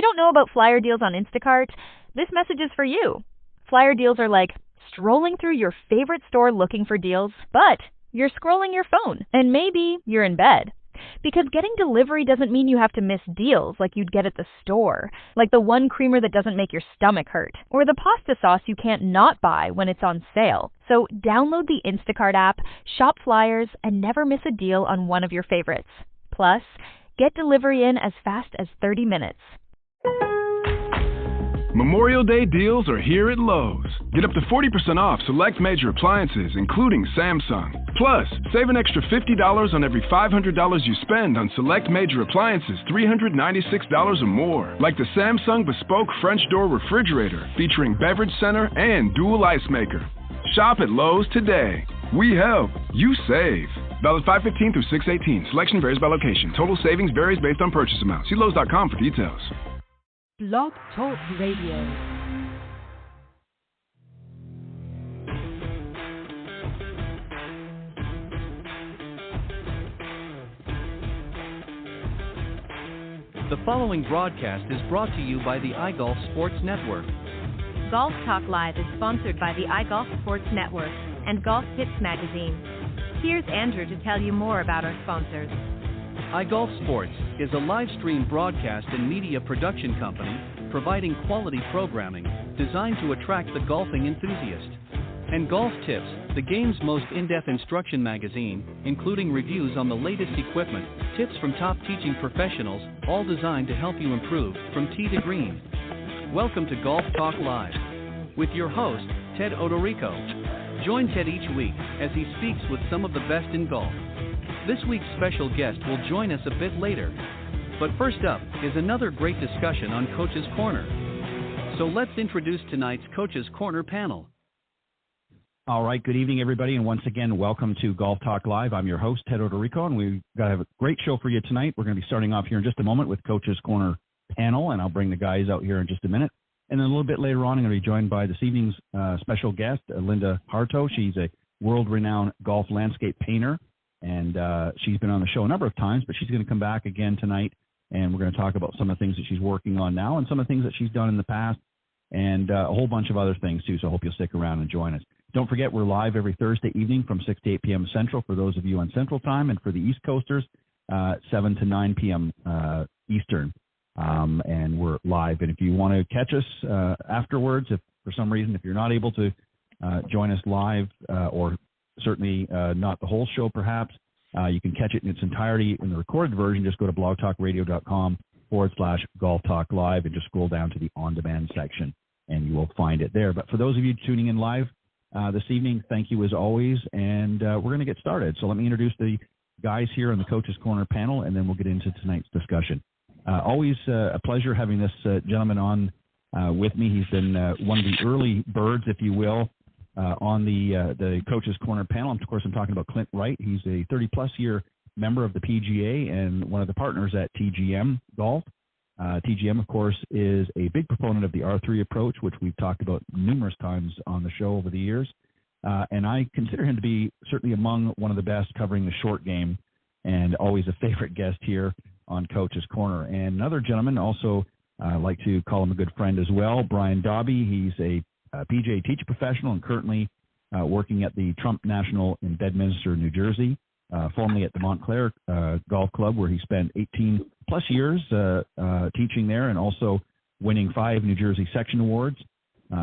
you don't know about flyer deals on Instacart, this message is for you. Flyer deals are like strolling through your favorite store looking for deals, but you're scrolling your phone, and maybe you're in bed. Because getting delivery doesn't mean you have to miss deals like you'd get at the store, like the one creamer that doesn't make your stomach hurt, or the pasta sauce you can't not buy when it's on sale. So download the Instacart app, shop flyers, and never miss a deal on one of your favorites. Plus, get delivery in as fast as 30 minutes. Memorial Day deals are here at Lowe's. Get up to 40% off select major appliances, including Samsung. Plus, save an extra $50 on every $500 you spend on select major appliances $396 or more, like the Samsung Bespoke French Door Refrigerator, featuring beverage center and dual ice maker. Shop at Lowe's today. We help, you save. Valid 5/15 through 6/18. Selection varies by location. Total savings varies based on purchase amount. See Lowe's.com for details. Blog Talk Radio. The following broadcast is brought to you by the iGolf Sports Network. Golf Talk Live is sponsored by the iGolf Sports Network and Golf Tips Magazine. Here's Andrew to tell you more about our sponsors. iGolf Sports is a live stream broadcast and media production company providing quality programming designed to attract the golfing enthusiast. And Golf Tips, the game's most in-depth instruction magazine, including reviews on the latest equipment, tips from top teaching professionals, all designed to help you improve from tee to green. Welcome to Golf Talk Live with your host, Ted Odorico. Join Ted each week as he speaks with some of the best in golf. This week's special guest will join us a bit later. But first up is another great discussion on Coach's Corner. So let's introduce tonight's Coach's Corner panel. All right, good evening, everybody, and once again, welcome to Golf Talk Live. I'm your host, Ted Odorico, and we've got to have a great show for you tonight. We're going to be starting off here in just a moment with Coach's Corner panel, and I'll bring the guys out here in just a minute. And then a little bit later on, I'm going to be joined by this evening's special guest, Linda Hartough. She's a world-renowned golf landscape painter, and she's been on the show a number of times, but she's going to come back again tonight, and we're going to talk about some of the things that she's working on now and some of the things that she's done in the past, and a whole bunch of other things, too, so I hope you'll stick around and join us. Don't forget, we're live every Thursday evening from 6 to 8 p.m. Central for those of you on Central Time, and for the East Coasters, 7 to 9 p.m. Eastern. And we're live. And if you want to catch us afterwards, if for some reason, if you're not able to join us live or certainly not the whole show perhaps, you can catch it in its entirety in the recorded version. Just go to blogtalkradio.com/Golf Talk Live and just scroll down to the on-demand section and you will find it there. But for those of you tuning in live this evening, thank you as always. And we're going to get started. So let me introduce the guys here on the Coach's Corner panel, and then we'll get into tonight's discussion. Always a pleasure having this gentleman on with me. He's been one of the early birds, if you will, on the Coach's Corner panel. Of course, I'm talking about Clint Wright. He's a 30-plus year member of the PGA and one of the partners at TGM Golf. TGM, of course, is a big proponent of the R3 approach, which we've talked about numerous times on the show over the years. And I consider him to be certainly among one of the best covering the short game, and always a favorite guest here on Coach's Corner. And another gentleman, also like to call him a good friend as well, Brian Dobby. He's a PGA teacher professional and currently working at the Trump National in Bedminster, New Jersey, formerly at the Montclair Golf Club, where he spent 18-plus years teaching there and also winning 5 New Jersey section awards.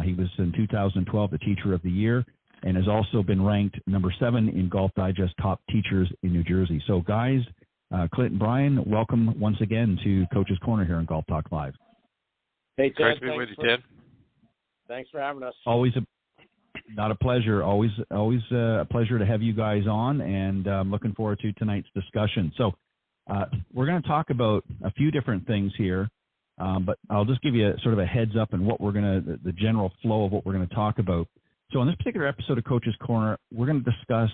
He was in 2012 the Teacher of the Year and has also been ranked number 7 in Golf Digest Top Teachers in New Jersey. So, guys, Clint and Brian, welcome once again to Coach's Corner here on Golf Talk Live. Hey, Ted. Great to be with you, Ted. Thanks for having us. Always not a pleasure. Always a pleasure to have you guys on, and I'm looking forward to tonight's discussion. So we're going to talk about a few different things here, but I'll just give you sort of a heads up on what the general flow of what we're going to talk about. So in this particular episode of Coach's Corner, we're going to discuss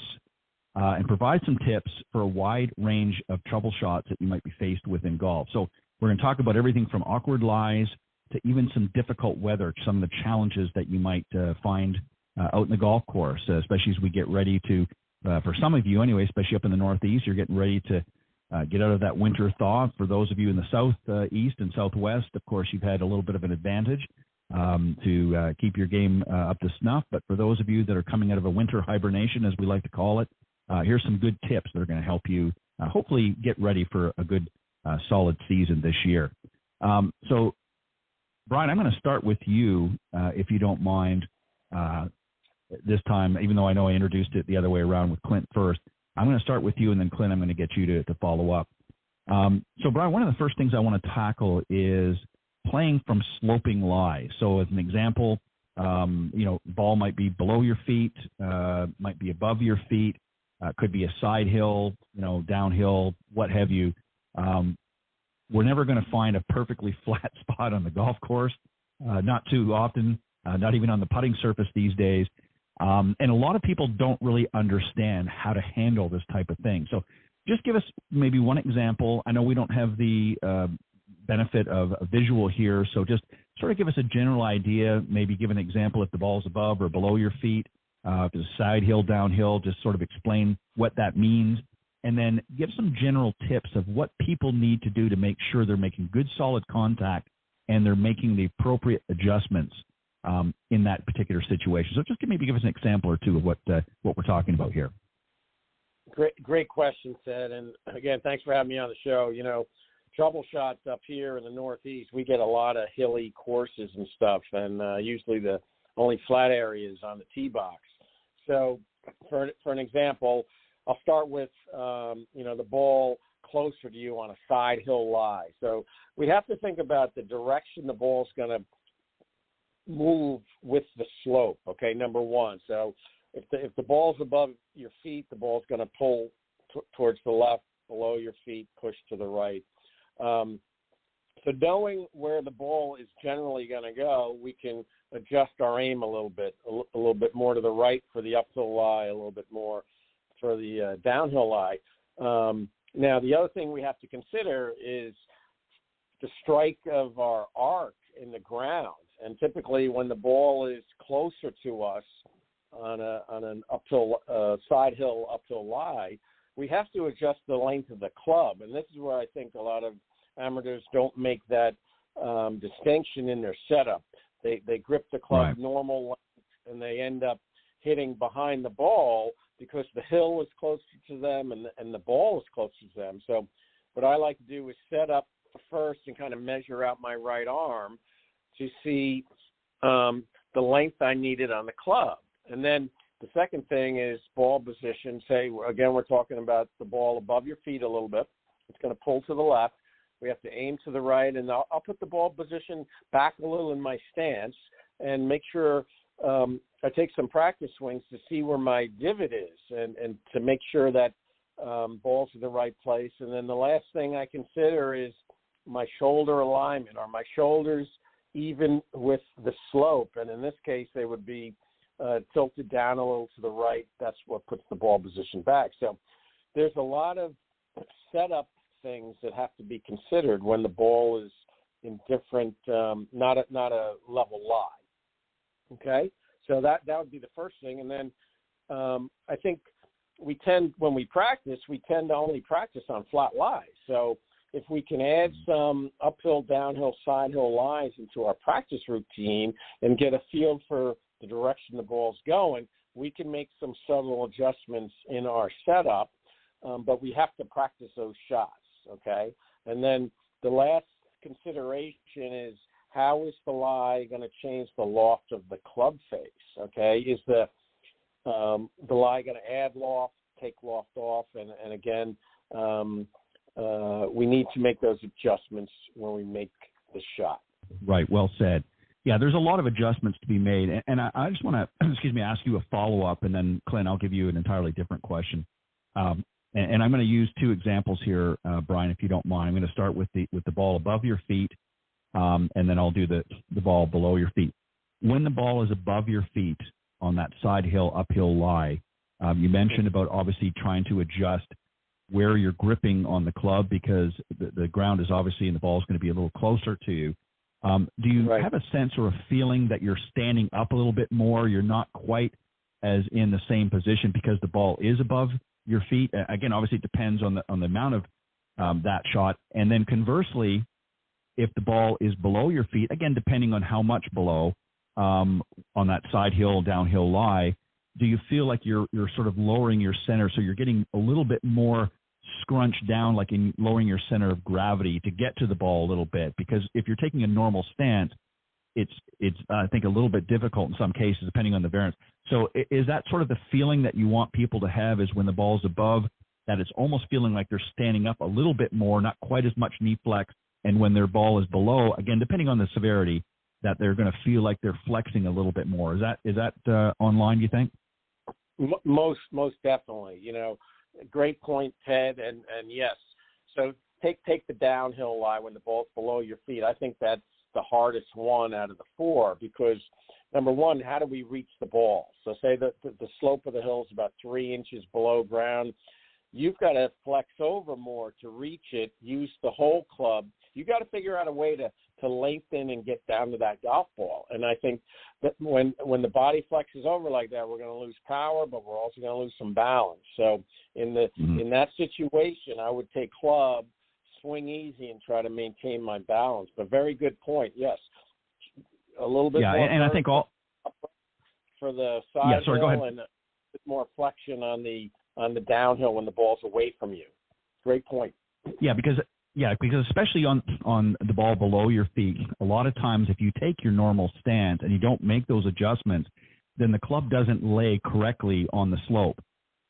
and provide some tips for a wide range of trouble shots that you might be faced with in golf. So we're going to talk about everything from awkward lies to even some difficult weather, some of the challenges that you might find out in the golf course, especially as we get ready to, for some of you anyway, especially up in the Northeast, you're getting ready to get out of that winter thaw. For those of you in the south, east, and southwest, of course, you've had a little bit of an advantage to keep your game up to snuff. But for those of you that are coming out of a winter hibernation, as we like to call it, here's some good tips that are going to help you hopefully get ready for a good, solid season this year. So, Brian, I'm going to start with you, if you don't mind, this time, even though I know I introduced it the other way around with Clint first. I'm going to start with you, and then, Clint, I'm going to get you to follow up. So, Brian, one of the first things I want to tackle is playing from sloping lie. So, as an example, ball might be below your feet, might be above your feet, could be a side hill, downhill, what have you. We're never going to find a perfectly flat spot on the golf course, not too often, not even on the putting surface these days. And a lot of people don't really understand how to handle this type of thing. So just give us maybe one example. I know we don't have the benefit of a visual here, so just sort of give us a general idea, maybe give an example if the ball's above or below your feet, if it's a side hill, downhill, just sort of explain what that means. And then give some general tips of what people need to do to make sure they're making good, solid contact and they're making the appropriate adjustments in that particular situation. So just maybe give us an example or two of what we're talking about here. Great question, Ted. And again, thanks for having me on the show. Trouble shots up here in the Northeast, we get a lot of hilly courses and stuff, and usually the only flat area is on the tee box. So for an example, I'll start with, the ball closer to you on a side hill lie. So we have to think about the direction the ball's going to move with the slope, okay, number one. So if the ball's above your feet, the ball's going to pull towards the left, below your feet, push to the right. So knowing where the ball is generally going to go, we can adjust our aim a little bit more to the right for the uphill lie, a little bit more for the downhill lie. Now, the other thing we have to consider is the strike of our arc in the ground. And typically when the ball is closer to us on an uphill, side hill uphill lie, we have to adjust the length of the club. And this is where I think a lot of amateurs don't make that distinction in their setup. They grip the club normal length, and they end up hitting behind the ball because the hill is closer to them and the ball is closer to them. So what I like to do is set up first and kind of measure out my right arm to see the length I needed on the club. And then the second thing is ball position. Say, again, we're talking about the ball above your feet a little bit. It's going to pull to the left. We have to aim to the right, and I'll put the ball position back a little in my stance and make sure I take some practice swings to see where my divot is and to make sure that ball's in the right place. And then the last thing I consider is my shoulder alignment. Are my shoulders even with the slope? And in this case, they would be tilted down a little to the right. That's what puts the ball position back. So there's a lot of setup things that have to be considered when the ball is in different, not a level lie. Okay, so that would be the first thing. And then I think when we practice, we tend to only practice on flat lies. So if we can add some uphill, downhill, side hill lies into our practice routine and get a feel for the direction the ball's going, we can make some subtle adjustments in our setup, but we have to practice those shots, okay? And then the last consideration is, how is the lie going to change the loft of the club face, okay? Is the lie going to add loft, take loft off? And again, we need to make those adjustments when we make the shot. Right, well said. Yeah, there's a lot of adjustments to be made. And I just want to, ask you a follow-up, and then, Clint, I'll give you an entirely different question. And I'm going to use two examples here, Brian, if you don't mind. I'm going to start with the ball above your feet, and then I'll do the ball below your feet. When the ball is above your feet on that side hill, uphill lie, you mentioned about obviously trying to adjust where you're gripping on the club because the ground is obviously and the ball is going to be a little closer to you. Do you have a sense or a feeling that you're standing up a little bit more? You're not quite as in the same position because the ball is above your feet? Again, obviously it depends on the amount of that shot. And then conversely, if the ball is below your feet, again, depending on how much below, on that side hill, downhill lie, do you feel like you're sort of lowering your center, so you're getting a little bit more scrunched down, like in lowering your center of gravity to get to the ball a little bit? Because if you're taking a normal stance, it's I think a little bit difficult in some cases, depending on the variance. So is that sort of the feeling that you want people to have, is when the ball's above, that it's almost feeling like they're standing up a little bit more, not quite as much knee flex, and when their ball is below, again, depending on the severity, that they're going to feel like they're flexing a little bit more. Is that online, you think? Most definitely. Great point, Ted, and yes. So take the downhill lie when the ball's below your feet. I think that's the hardest one out of the four, because number one, how do we reach the ball? So say that the slope of the hill is about 3 inches below ground. You've got to flex over more to reach it, use the whole club. You got to figure out a way to lengthen and get down to that golf ball. And I think that when the body flexes over like that, we're going to lose power, but we're also going to lose some balance. So in that situation, I would take club, swing easy, and try to maintain my balance. But very good point. Yes, a little bit more. Yeah, and I think all for the side go ahead. and a bit more flexion on the downhill when the ball's away from you. Great point. Yeah, because especially on the ball below your feet, a lot of times if you take your normal stance and you don't make those adjustments, then the club doesn't lay correctly on the slope.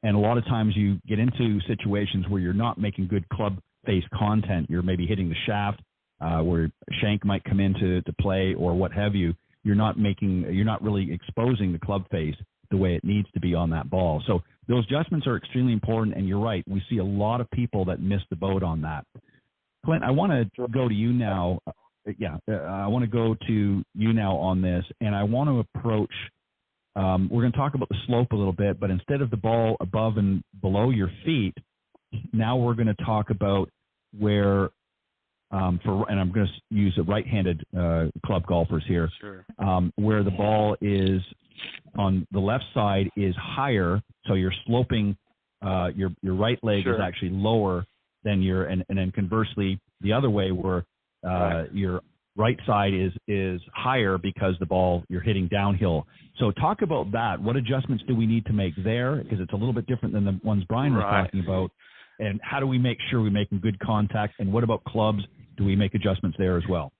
And a lot of times you get into situations where you're not making good club face content. You're maybe hitting the shaft where shank might come into play or what have you. You're not really exposing the club face the way it needs to be on that ball. So those adjustments are extremely important, and you're right. We see a lot of people that miss the boat on that. Clint, I want to go to you now. I want to go to you now on this, and I want to approach we're going to talk about the slope a little bit, but instead of the ball above and below your feet, now we're going to talk about where, and I'm going to use the right-handed club golfers here, sure. Where the ball is on the left side is higher, so you're sloping, your right leg sure. is actually lower than and then conversely the other way where your right side is higher because the ball you're hitting downhill. So talk about that. What adjustments do we need to make there? Because it's a little bit different than the ones Brian was talking about. And how do we make sure we're making good contact? And what about clubs? Do we make adjustments there as well?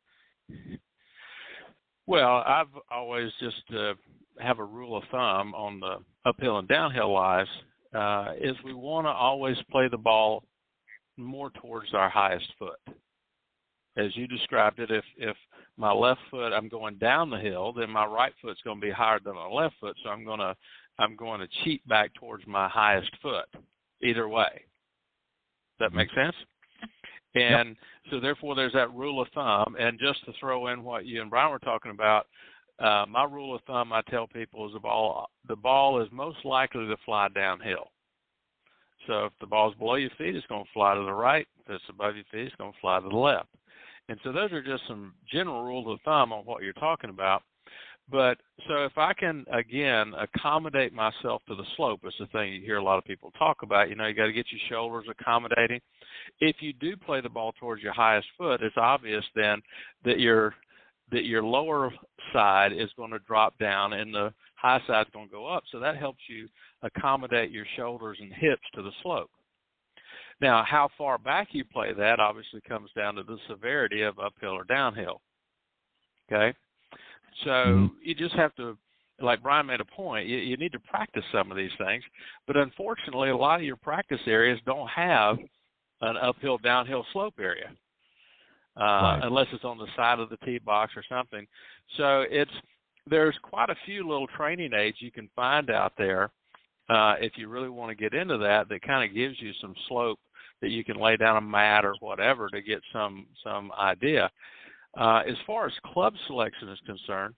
Well, I've always just have a rule of thumb on the uphill and downhill lies is we want to always play the ball more towards our highest foot. As you described it, if my left foot, I'm going down the hill, then my right foot's going to be higher than my left foot, so I'm going to cheat back towards my highest foot either way. Does that make sense? And so therefore there's that rule of thumb. And just to throw in what you and Brian were talking about, my rule of thumb I tell people is the ball is most likely to fly downhill. So if the ball's below your feet, it's going to fly to the right. If it's above your feet, it's going to fly to the left. And so those are just some general rules of thumb on what you're talking about. But so if I can, again, accommodate myself to the slope, it's the thing you hear a lot of people talk about. You got to get your shoulders accommodating. If you do play the ball towards your highest foot, it's obvious then that your lower side is going to drop down and the high side is going to go up. So that helps you accommodate your shoulders and hips to the slope. Now, how far back you play that obviously comes down to the severity of uphill or downhill. Okay? So you just have to, like Brian made a point, you need to practice some of these things. But unfortunately, a lot of your practice areas don't have an uphill, downhill slope area. Unless it's on the side of the tee box or something. So there's quite a few little training aids you can find out there if you really want to get into that kind of gives you some slope that you can lay down a mat or whatever to get some idea. As far as club selection is concerned,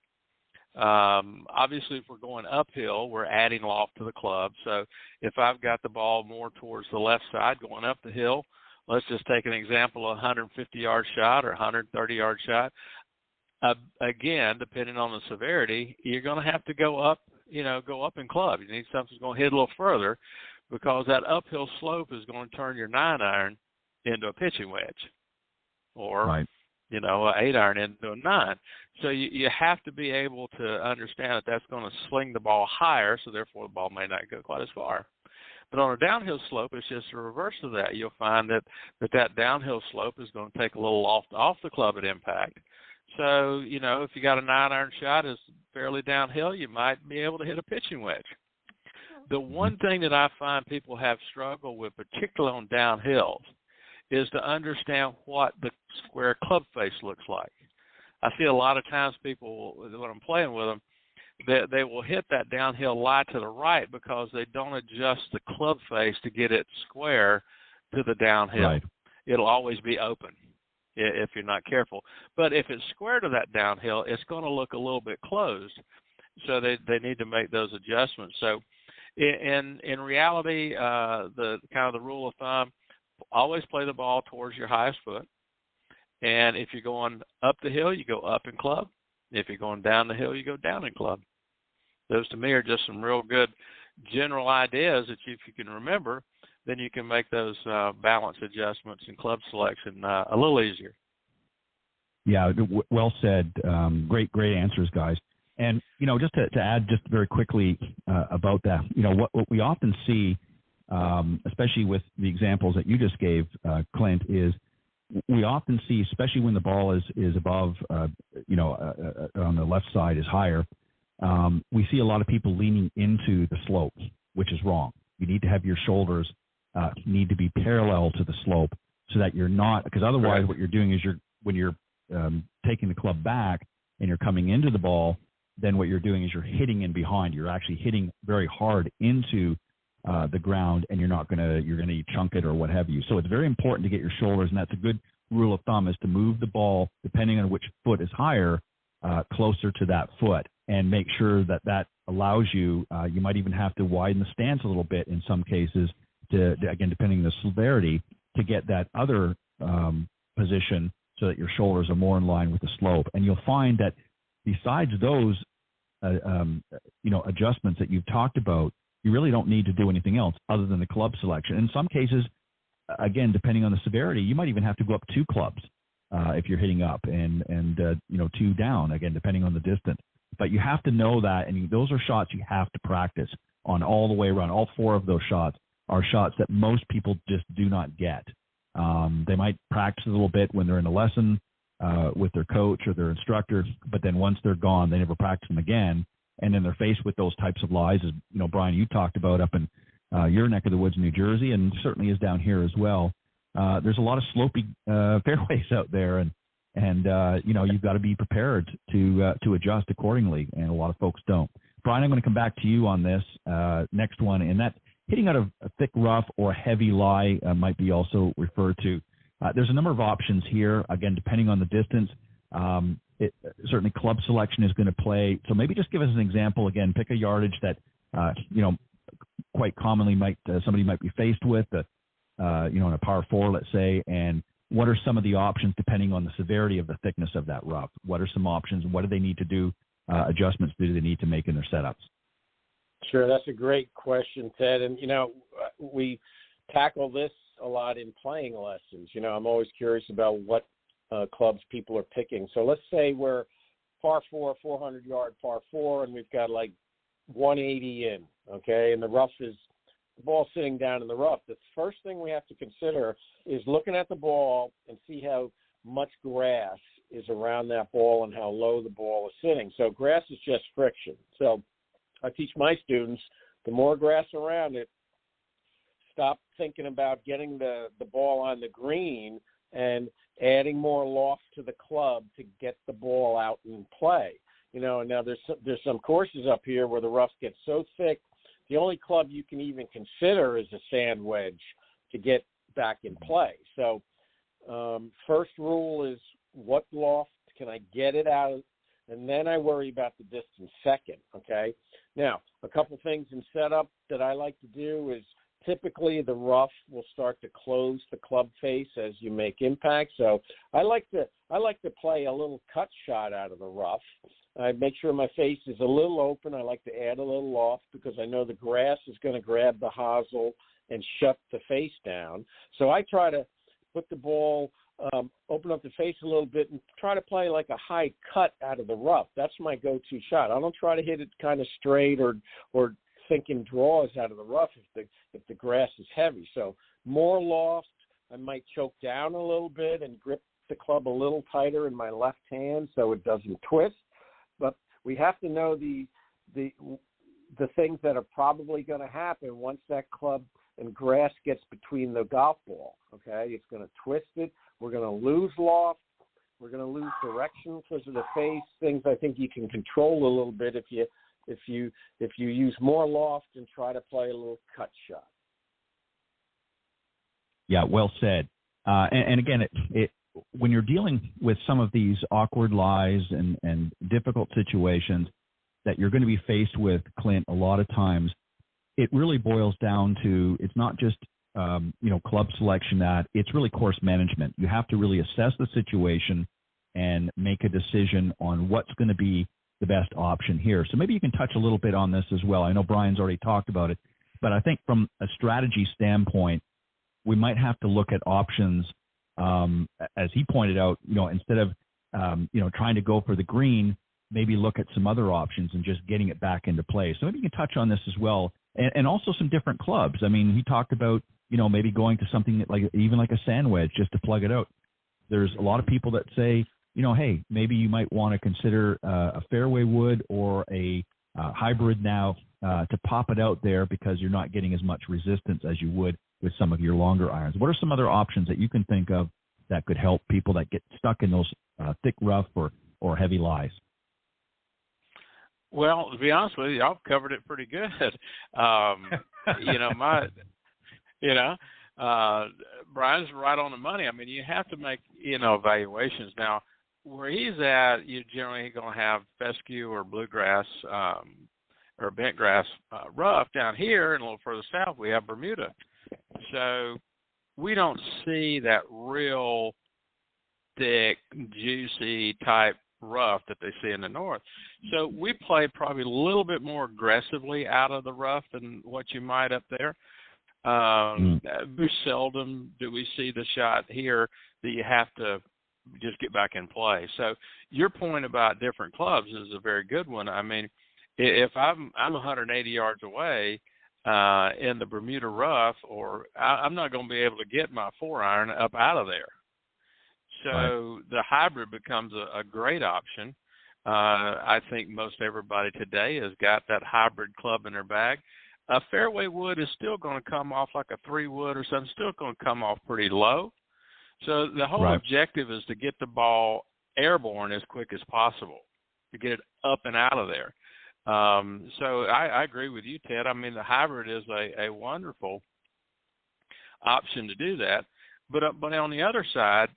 obviously if we're going uphill, we're adding loft to the club. So if I've got the ball more towards the left side going up the hill, let's just take an example, a 150-yard shot or a 130-yard shot. Again, depending on the severity, you're going to have to go up in club. You need something that's going to hit a little further because that uphill slope is going to turn your 9-iron into a pitching wedge, or right. an 8-iron into a 9. So you have to be able to understand that that's going to sling the ball higher, so therefore the ball may not go quite as far. But on a downhill slope, it's just the reverse of that. You'll find that downhill slope is going to take a little off the club at impact. So, if you got a 9-iron shot is fairly downhill, you might be able to hit a pitching wedge. The one thing that I find people have struggled with, particularly on downhills, is to understand what the square club face looks like. I see a lot of times people, when I'm playing with them, they will hit that downhill lie to the right because they don't adjust the club face to get it square to the downhill. Right. It'll always be open if you're not careful. But if it's square to that downhill, it's going to look a little bit closed. So they need to make those adjustments. So in reality, the kind of the rule of thumb, always play the ball towards your highest foot. And if you're going up the hill, you go up in club. If you're going down the hill, you go down in club. Those to me are just some real good general ideas that if you can remember, then you can make those balance adjustments and club selection a little easier. Yeah, well said. Great answers, guys. And, just to add just very quickly about that, what we often see, especially with the examples that you just gave, Clint, is we often see, especially when the ball is above, on the left side is higher, we see a lot of people leaning into the slope, which is wrong. You need to have your shoulders need to be parallel to the slope so that you're not, because otherwise what you're doing is when you're taking the club back and you're coming into the ball, then what you're doing is you're hitting in behind. You're actually hitting very hard into the ground, and you're going to chunk it or what have you. So it's very important to get your shoulders, and that's a good rule of thumb, is to move the ball, depending on which foot is higher, closer to that foot, and make sure that allows you, you might even have to widen the stance a little bit in some cases, to again, depending on the severity, to get that other position so that your shoulders are more in line with the slope. And you'll find that besides those, adjustments that you've talked about, you really don't need to do anything else other than the club selection. In some cases, again, depending on the severity, you might even have to go up 2 clubs if you're hitting up, and 2 down, again, depending on the distance. But you have to know that, and those are shots you have to practice on all the way around. All 4 of those shots are shots that most people just do not get. They might practice a little bit when they're in a lesson with their coach or their instructor, but then once they're gone, they never practice them again. And then they're faced with those types of lies, as Brian, you talked about up in your neck of the woods in New Jersey, and certainly is down here as well. There's a lot of slopey fairways out there, and you've got to be prepared to adjust accordingly, and a lot of folks don't. Brian, I'm going to come back to you on this next one, and that hitting out of a thick rough or a heavy lie might be also referred to. There's a number of options here, again, depending on the distance. Certainly club selection is going to play. So maybe just give us an example. Again, pick a yardage that, quite commonly somebody might be faced with, in a par 4, let's say, and what are some of the options depending on the severity of the thickness of that rough? What are some options? What do they need to do? Adjustments do they need to make in their setups? Sure, that's a great question, Ted. And, we tackle this a lot in playing lessons. I'm always curious about what clubs people are picking. So let's say we're par 4, 400-yard par 4, and we've got like 180 in, okay, and the ball sitting down in the rough. The first thing we have to consider is looking at the ball and see how much grass is around that ball and how low the ball is sitting. So grass is just friction. So I teach my students, the more grass around it, stop thinking about getting the ball on the green and adding more loft to the club to get the ball out and play. Now there's some courses up here where the roughs get so thick, the only club you can even consider is a sand wedge to get back in play. So first rule is what loft can I get it out of, and then I worry about the distance second, okay? Now, a couple things in setup that I like to do is typically the rough will start to close the club face as you make impact. So I like to play a little cut shot out of the rough. I make sure my face is a little open. I like to add a little loft because I know the grass is going to grab the hosel and shut the face down. So I try to put the ball, open up the face a little bit, and try to play like a high cut out of the rough. That's my go-to shot. I don't try to hit it kind of straight or thinking draws out of the rough if the grass is heavy. So more loft. I might choke down a little bit and grip the club a little tighter in my left hand so it doesn't twist. But we have to know the things that are probably going to happen once that club and grass gets between the golf ball. Okay, it's going to twist it. We're going to lose loft. We're going to lose direction because of the face. Things I think you can control a little bit if you use more loft and try to play a little cut shot. Yeah, well said. And again, when you're dealing with some of these awkward lies and difficult situations that you're going to be faced with, Clint, a lot of times, it really boils down to, it's not just, club selection, that it's really course management. You have to really assess the situation and make a decision on what's going to be the best option here. So maybe you can touch a little bit on this as well. I know Brian's already talked about it, but I think from a strategy standpoint, we might have to look at options, as he pointed out, instead of, trying to go for the green, maybe look at some other options and just getting it back into play. So maybe you can touch on this as well. And also some different clubs. I mean, he talked about, maybe going to something like a sand wedge just to plug it out. There's a lot of people that say, hey, maybe you might want to consider a fairway wood or a hybrid now to pop it out there because you're not getting as much resistance as you would with some of your longer irons. What are some other options that you can think of that could help people that get stuck in those thick rough or heavy lies? Well, to be honest with you, y'all covered it pretty good. Brian's right on the money. I mean, you have to make, evaluations. Now, where he's at, you're generally going to have fescue or bluegrass or bent grass rough. Down here and a little further south, we have Bermuda. So we don't see that real thick, juicy type rough that they see in the north. So we play probably a little bit more aggressively out of the rough than what you might up there. Very seldom do we see the shot here that you have to just get back in play. So your point about different clubs is a very good one. I mean, if I'm 180 yards away in the Bermuda rough, or I'm not going to be able to get my 4-iron up out of there. So the hybrid becomes a great option. I think most everybody today has got that hybrid club in their bag. A fairway wood is still going to come off like a 3-wood or something, still going to come off pretty low. So the whole objective is to get the ball airborne as quick as possible, to get it up and out of there. So I agree with you, Ted. I mean, the hybrid is a wonderful option to do that. But on the other side,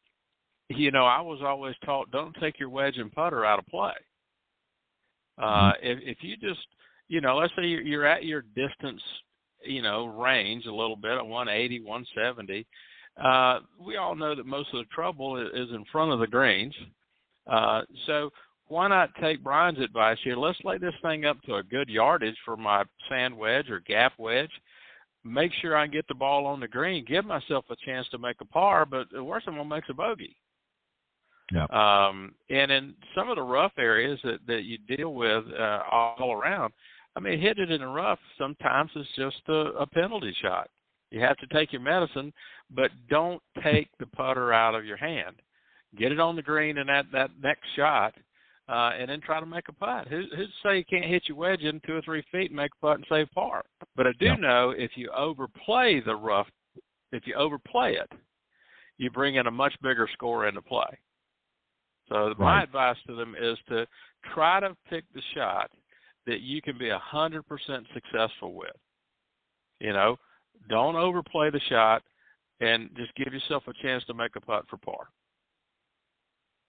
I was always taught, don't take your wedge and putter out of play. If you just, let's say you're at your distance, range a little bit at 180, 170. We all know that most of the trouble is in front of the greens. So why not take Brian's advice here? Let's lay this thing up to a good yardage for my sand wedge or gap wedge. Make sure I can get the ball on the green, give myself a chance to make a par, but the worst I'm going to make is a bogey. Yep. And in some of the rough areas that you deal with all around, I mean, hit it in the rough sometimes is just a penalty shot. You have to take your medicine, but don't take the putter out of your hand. Get it on the green in that next shot, and then try to make a putt. Who's to say you can't hit your wedge in 2 or 3 feet and make a putt and save par? But I do know if you overplay the rough, if you overplay it, you bring in a much bigger score into play. So my advice to them is to try to pick the shot that you can be 100% successful with. Don't overplay the shot and just give yourself a chance to make a putt for par.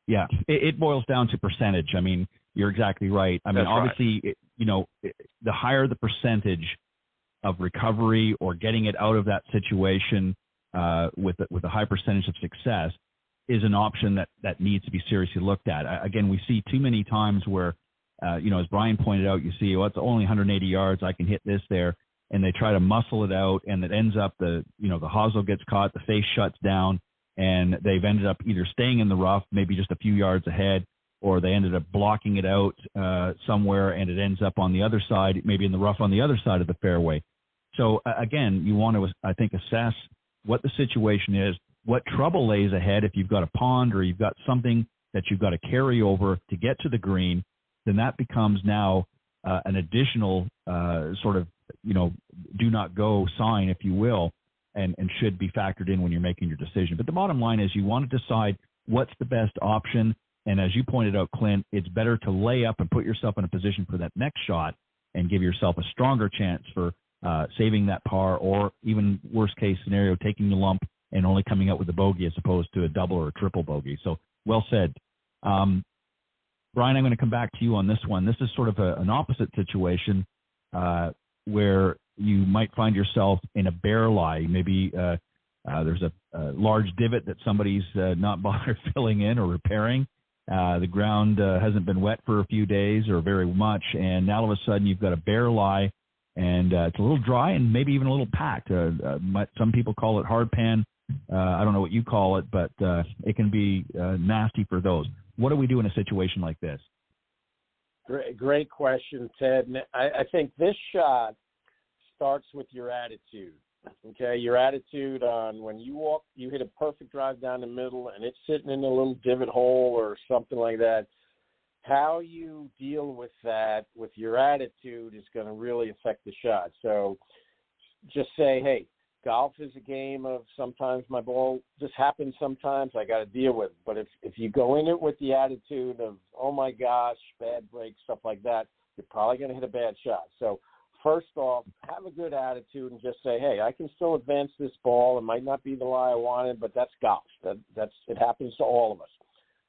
Yeah, it boils down to percentage. I mean, you're exactly right. I mean, obviously, the higher the percentage of recovery or getting it out of that situation with a high percentage of success is an option that needs to be seriously looked at. Again, we see too many times where, as Brian pointed out, you see, it's only 180 yards, I can hit this there, and they try to muscle it out, and it ends up the hosel gets caught, the face shuts down, and they've ended up either staying in the rough, maybe just a few yards ahead, or they ended up blocking it out somewhere, and it ends up on the other side, maybe in the rough on the other side of the fairway. So, again, you want to, I think, assess what the situation is, what trouble lays ahead. If you've got a pond or you've got something that you've got to carry over to get to the green, then that becomes now an additional sort of, do not go sign, if you will, and should be factored in when you're making your decision. But the bottom line is you want to decide what's the best option. And as you pointed out, Clint, it's better to lay up and put yourself in a position for that next shot and give yourself a stronger chance for saving that par, or even worst case scenario, taking the lump and only coming out with a bogey as opposed to a double or a triple bogey. So well said. Brian, I'm going to come back to you on this one. This is sort of an opposite situation where you might find yourself in a bear lie. Maybe there's a large divot that somebody's not bothered filling in or repairing. The ground hasn't been wet for a few days or very much, and now all of a sudden you've got a bear lie, and it's a little dry and maybe even a little packed. Some people call it hard pan. I don't know what you call it, but it can be nasty for those. What do we do in a situation like this? Great question, Ted. I think this shot starts with your attitude. Okay, your attitude on when you walk, you hit a perfect drive down the middle, and it's sitting in a little divot hole or something like that. How you deal with that with your attitude is going to really affect the shot. So just say, hey, golf is a game of sometimes my ball just happens sometimes. I got to deal with it. But if you go in it with the attitude of, oh, my gosh, bad break, stuff like that, you're probably going to hit a bad shot. So first off, have a good attitude and just say, hey, I can still advance this ball. It might not be the lie I wanted, but that's golf. It happens to all of us.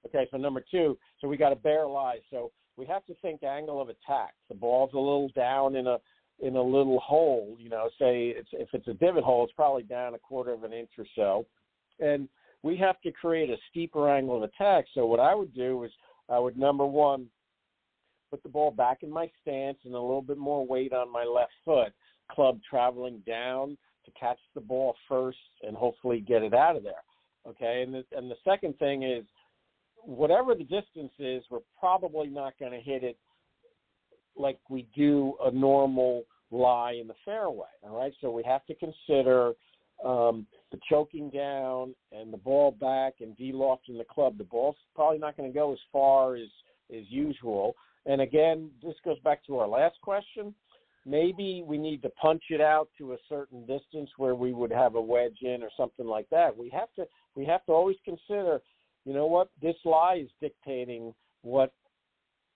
Okay, so number two, so we got a bare lie. So we have to think angle of attack. The ball's a little down in a little hole, say if it's a divot hole, it's probably down a quarter of an inch or so. And we have to create a steeper angle of attack. So what I would do is I would, number one, put the ball back in my stance and a little bit more weight on my left foot, club traveling down to catch the ball first and hopefully get it out of there. Okay, and the second thing is, whatever the distance is, we're probably not going to hit it like we do a normal lie in the fairway, all right? So we have to consider the choking down and the ball back and de-lofting the club. The ball's probably not going to go as far as usual. And again, this goes back to our last question. Maybe we need to punch it out to a certain distance where we would have a wedge in or something like that. We have to always consider, you know what, this lie is dictating what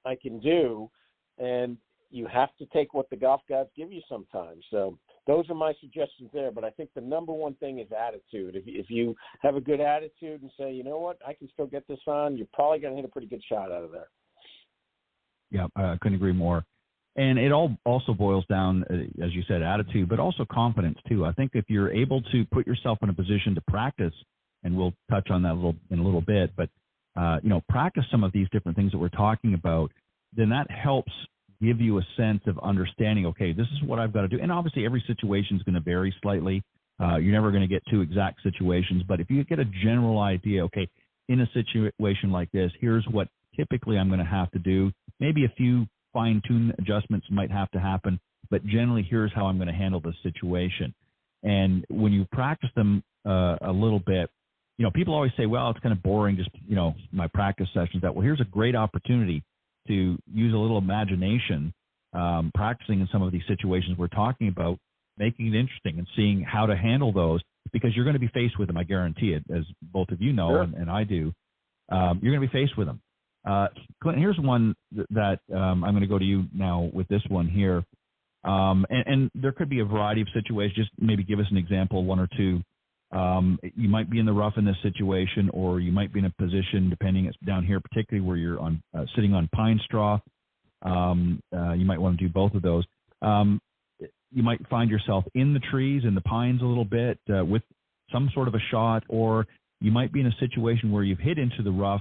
I can do, and you have to take what the golf gods give you sometimes. So those are my suggestions there, but I think the number one thing is attitude. If you have a good attitude and say, you know what, I can still get this on, you're probably going to hit a pretty good shot out of there. Yeah, I couldn't agree more. And it all also boils down, as you said, attitude, but also confidence too. I think if you're able to put yourself in a position to practice, and we'll touch on that in a little bit, but practice some of these different things that we're talking about, then that helps give you a sense of understanding, okay, this is what I've got to do. And obviously every situation is going to vary slightly. You're never going to get two exact situations, but if you get a general idea, okay, in a situation like this, here's what typically I'm going to have to do. Maybe a few fine-tune adjustments might have to happen, but generally here's how I'm going to handle this situation. And when you practice them a little bit, people always say, well, it's kind of boring, just, my practice sessions. Well, here's a great opportunity to use a little imagination, practicing in some of these situations we're talking about, making it interesting and seeing how to handle those, because you're going to be faced with them, I guarantee it, as both of you know, sure. and I do. You're going to be faced with them. Clinton, here's one that I'm going to go to you now with this one here. And there could be a variety of situations. Just maybe give us an example, one or two. You might be in the rough in this situation, or you might be in a position, depending, it's down here particularly, where you're on sitting on pine straw. You might want to do both of those. You might find yourself in the trees, in the pines a little bit, with some sort of a shot, or you might be in a situation where you've hit into the rough,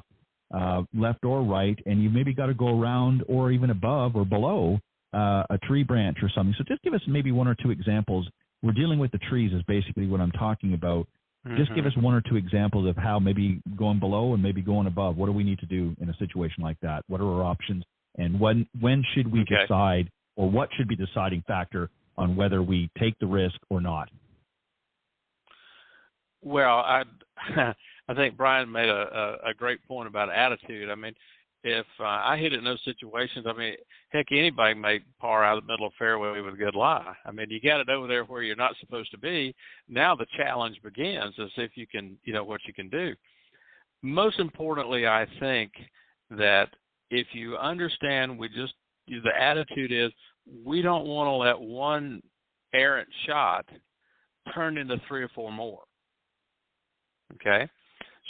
left or right, and you maybe got to go around or even above or below a tree branch or something. So just give us maybe one or two examples. We're dealing with the trees is basically what I'm talking about. Just give us one or two examples of how maybe going below and maybe going above. What do we need to do in a situation like that? What are our options? And when should we decide, or what should be the deciding factor on whether we take the risk or not? Well, I think Brian made a great point about attitude. I mean, if I hit it in those situations, I mean, heck, anybody may par out of the middle of fairway with a good lie. I mean, you got it over there where you're not supposed to be. Now the challenge begins, as if you can, what you can do. Most importantly, I think that if you understand, the attitude is we don't want to let one errant shot turn into 3 or 4 more. Okay?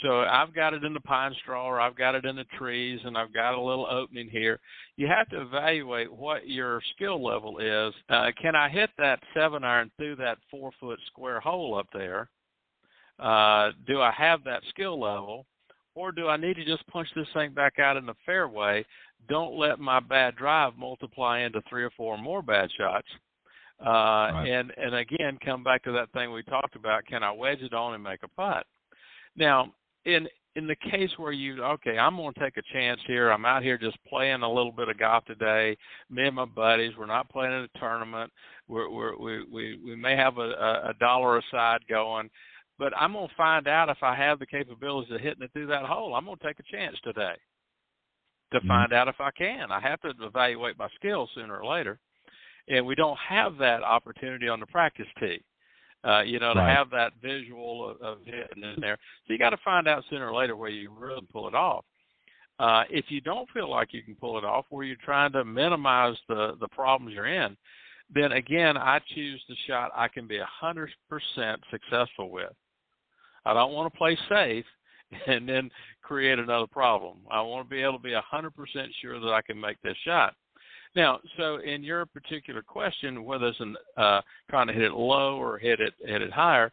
So I've got it in the pine straw, or I've got it in the trees, and I've got a little opening here. You have to evaluate what your skill level is. Can I hit that 7-iron through that 4-foot square hole up there? Do I have that skill level? Or do I need to just punch this thing back out in the fairway? Don't let my bad drive multiply into 3 or 4 more bad shots. Right. And again, come back to that thing we talked about. Can I wedge it on and make a putt? Now, in the case where I'm going to take a chance here. I'm out here just playing a little bit of golf today. Me and my buddies, we're not playing in a tournament. We may have a dollar aside going, but I'm going to find out if I have the capabilities of hitting it through that hole. I'm going to take a chance today to find out if I can. I have to evaluate my skills sooner or later, and we don't have that opportunity on the practice tee. To have that visual of hitting in there. So you got to find out sooner or later where you really pull it off. If you don't feel like you can pull it off, where you're trying to minimize the problems you're in, then again, I choose the shot I can be 100% successful with. I don't want to play safe and then create another problem. I want to be able to be 100% sure that I can make this shot. Now, so in your particular question, whether it's trying to hit it low or hit it higher,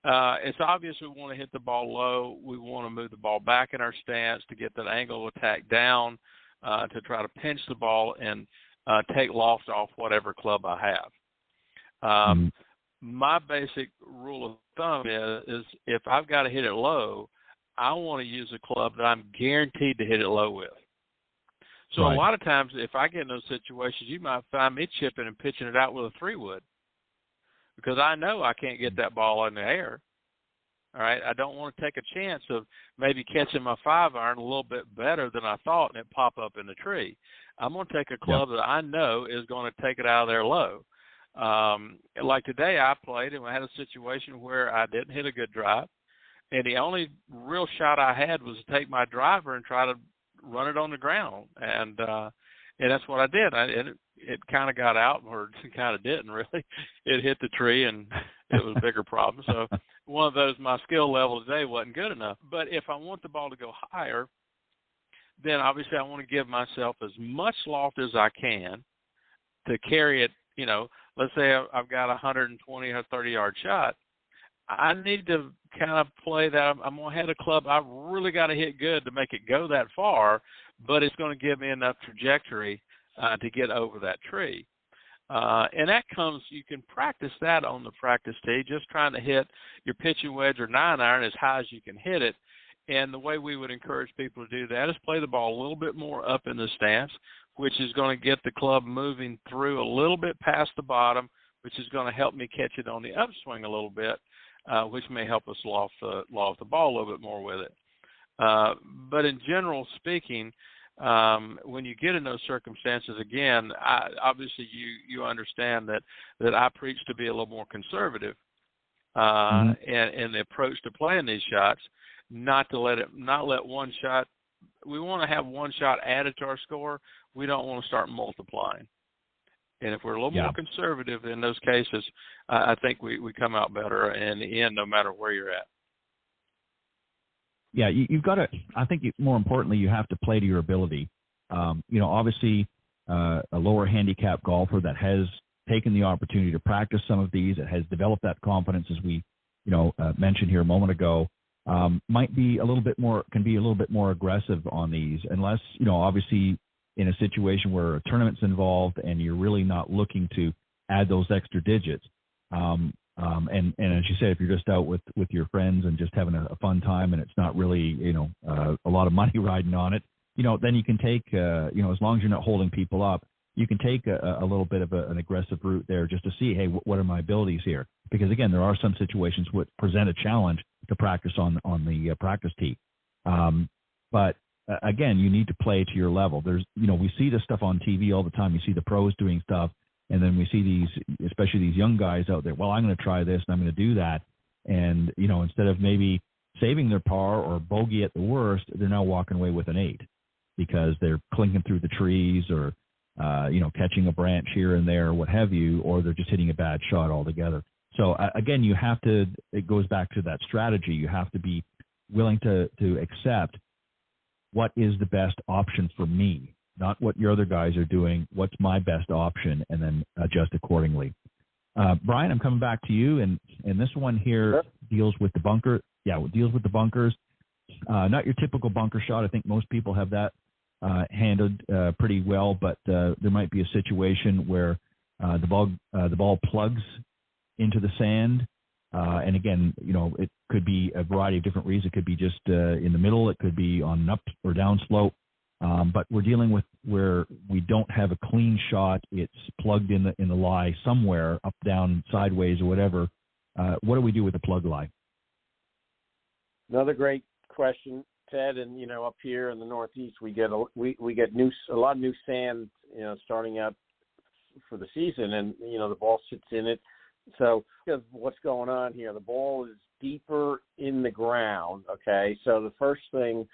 it's obvious we want to hit the ball low. We want to move the ball back in our stance to get that angle of attack down, to try to pinch the ball and take loft off whatever club I have. My basic rule of thumb is if I've got to hit it low, I want to use a club that I'm guaranteed to hit it low with. So a lot of times, if I get in those situations, you might find me chipping and pitching it out with a 3-wood because I know I can't get that ball in the air. All right, I don't want to take a chance of maybe catching my 5-iron a little bit better than I thought and it pop up in the tree. I'm going to take a club that I know is going to take it out of there low. Like today, I played and I had a situation where I didn't hit a good drive, and the only real shot I had was to take my driver and try to run it on the ground, and that's what I did. It kind of got out, or it kind of didn't really. It hit the tree, and it was a bigger problem. So one of those, my skill level today wasn't good enough. But if I want the ball to go higher, then obviously I want to give myself as much loft as I can to carry it. Let's say I've got a 120 or 30-yard shot. I need to kind of play that. I'm going to hit a club I've really got to hit good to make it go that far, but it's going to give me enough trajectory to get over that tree. And that comes, you can practice that on the practice tee, just trying to hit your pitching wedge or 9-iron as high as you can hit it. And the way we would encourage people to do that is play the ball a little bit more up in the stance, which is going to get the club moving through a little bit past the bottom, which is going to help me catch it on the upswing a little bit. Which may help us loft the ball a little bit more with it. But in general speaking, when you get in those circumstances, again, obviously you understand that I preach to be a little more conservative in the approach to playing these shots, not let one shot. We want to have one shot added to our score. We don't want to start multiplying. And if we're a little more conservative in those cases, I think we come out better in the end, no matter where you're at. Yeah, you've got to. I think more importantly, you have to play to your ability. Obviously, a lower handicap golfer that has taken the opportunity to practice some of these, that has developed that confidence, as we, mentioned here a moment ago, might be can be a little bit more aggressive on these, unless obviously, in a situation where a tournament's involved and you're really not looking to add those extra digits. And as you said, if you're just out with your friends and just having a fun time and it's not really, a lot of money riding on it, then you can take, as long as you're not holding people up, you can take a little bit of an aggressive route there just to see, hey, what are my abilities here? Because again, there are some situations which present a challenge to practice on the practice tee. But again, you need to play to your level. There's, we see this stuff on TV all the time. You see the pros doing stuff. And then we see these, especially these young guys out there, well, I'm going to try this and I'm going to do that. And, instead of maybe saving their par or bogey at the worst, they're now walking away with an 8 because they're clinking through the trees or, catching a branch here and there, what have you, or they're just hitting a bad shot altogether. So again, it goes back to that strategy. You have to be willing to accept what is the best option for me. Not what your other guys are doing, what's my best option, and then adjust accordingly. Brian, I'm coming back to you, and this one here deals with the bunker. Yeah, it deals with the bunkers. Not your typical bunker shot. I think most people have that handled pretty well, but there might be a situation where the ball plugs into the sand, and again, it could be a variety of different reasons. It could be just in the middle. It could be on an up or down slope. But we're dealing with where we don't have a clean shot. It's plugged in the lie somewhere, up, down, sideways, or whatever. What do we do with the plug lie? Another great question, Ted. And up here in the Northeast, we get a lot of new sand. Starting out for the season, and the ball sits in it. So what's going on here? The ball is deeper in the ground. Okay, so the first thing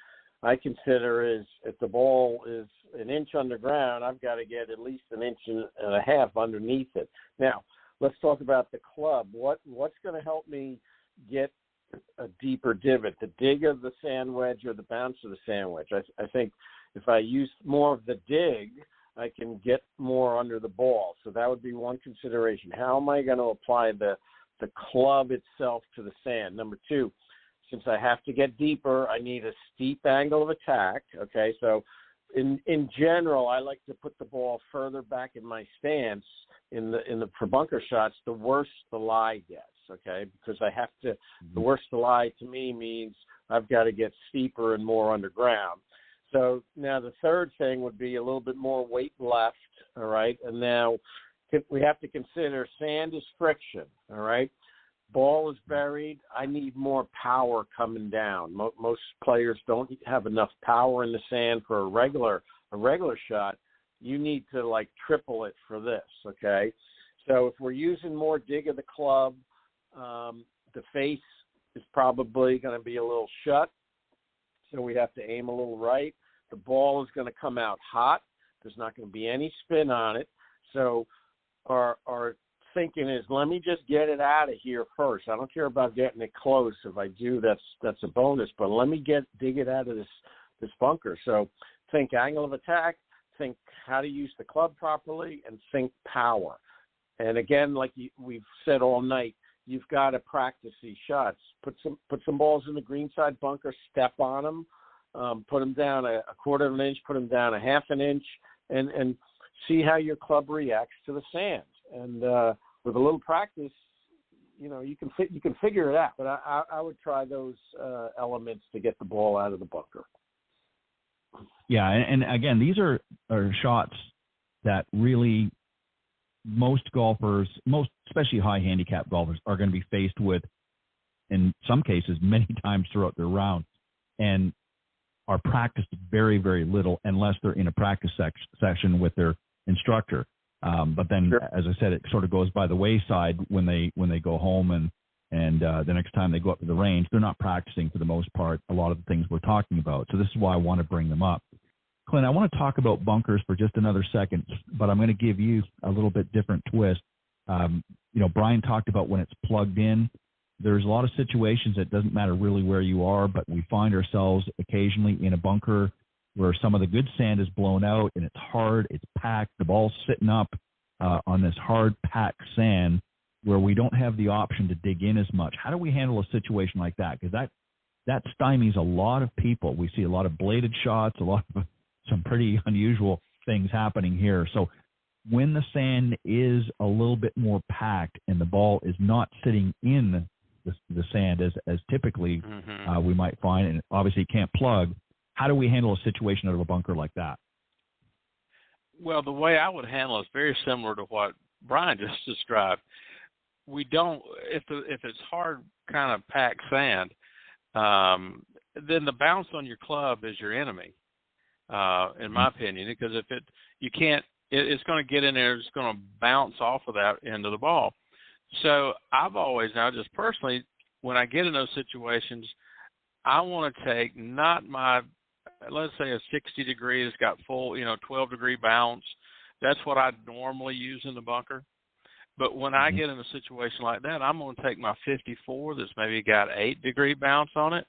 I consider is if the ball is an inch underground, I've got to get at least an inch and a half underneath it. Now, let's talk about the club. What's going to help me get a deeper divot, the dig of the sand wedge or the bounce of the sand wedge? I think if I use more of the dig, I can get more under the ball. So that would be one consideration. How am I going to apply the club itself to the sand? Number two, since I have to get deeper, I need a steep angle of attack. Okay, so in general, I like to put the ball further back in my stance for bunker shots. The worse the lie gets. Okay, because I have to. The worse the lie to me means I've got to get steeper and more underground. So now the third thing would be a little bit more weight left. All right, and now we have to consider sand is friction. All right. Ball is buried. I need more power coming down. Most players don't have enough power in the sand for a regular shot. You need to triple it for this. Okay, so if we're using more dig of the club, the face is probably going to be a little shut. So we have to aim a little right. The ball is going to come out hot. There's not going to be any spin on it. So our thinking is, let me just get it out of here first. I don't care about getting it close. If I do, that's a bonus. But let me dig it out of this bunker. So think angle of attack, think how to use the club properly, and think power. And again, like we've said all night, you've got to practice these shots. Put some balls in the greenside bunker, step on them, put them down a quarter of an inch, put them down a half an inch, and see how your club reacts to the sand. And with a little practice, you can figure it out. But I would try those elements to get the ball out of the bunker. Yeah, and again, these are shots that really most golfers, especially high handicap golfers, are going to be faced with, in some cases, many times throughout their round, and are practiced very, very little unless they're in a practice session with their instructor. But then, sure, as I said, it sort of goes by the wayside when they go home and the next time they go up to the range, they're not practicing for the most part a lot of the things we're talking about. So this is why I want to bring them up. Clint, I want to talk about bunkers for just another second, but I'm going to give you a little bit different twist. Brian talked about when it's plugged in. There's a lot of situations that doesn't matter really where you are, but we find ourselves occasionally in a bunker where some of the good sand is blown out and it's hard, it's packed, the ball's sitting up on this hard packed sand where we don't have the option to dig in as much. How do we handle a situation like that? Because that stymies a lot of people. We see a lot of bladed shots, a lot of some pretty unusual things happening here. So when the sand is a little bit more packed and the ball is not sitting in the sand as typically we might find, and obviously can't plug, how do we handle a situation out of a bunker like that? Well, the way I would handle it is very similar to what Brian just described. We don't, if it's hard kind of packed sand, then the bounce on your club is your enemy, in my opinion, because if it's going to get in there, it's going to bounce off of that into the ball. So I've always, now just personally, when I get in those situations, I want to take not my, let's say a 60 degree that's got full, 12-degree bounce. That's what I normally use in the bunker. But when I get in a situation like that, I'm going to take my 54 that's maybe got 8-degree bounce on it.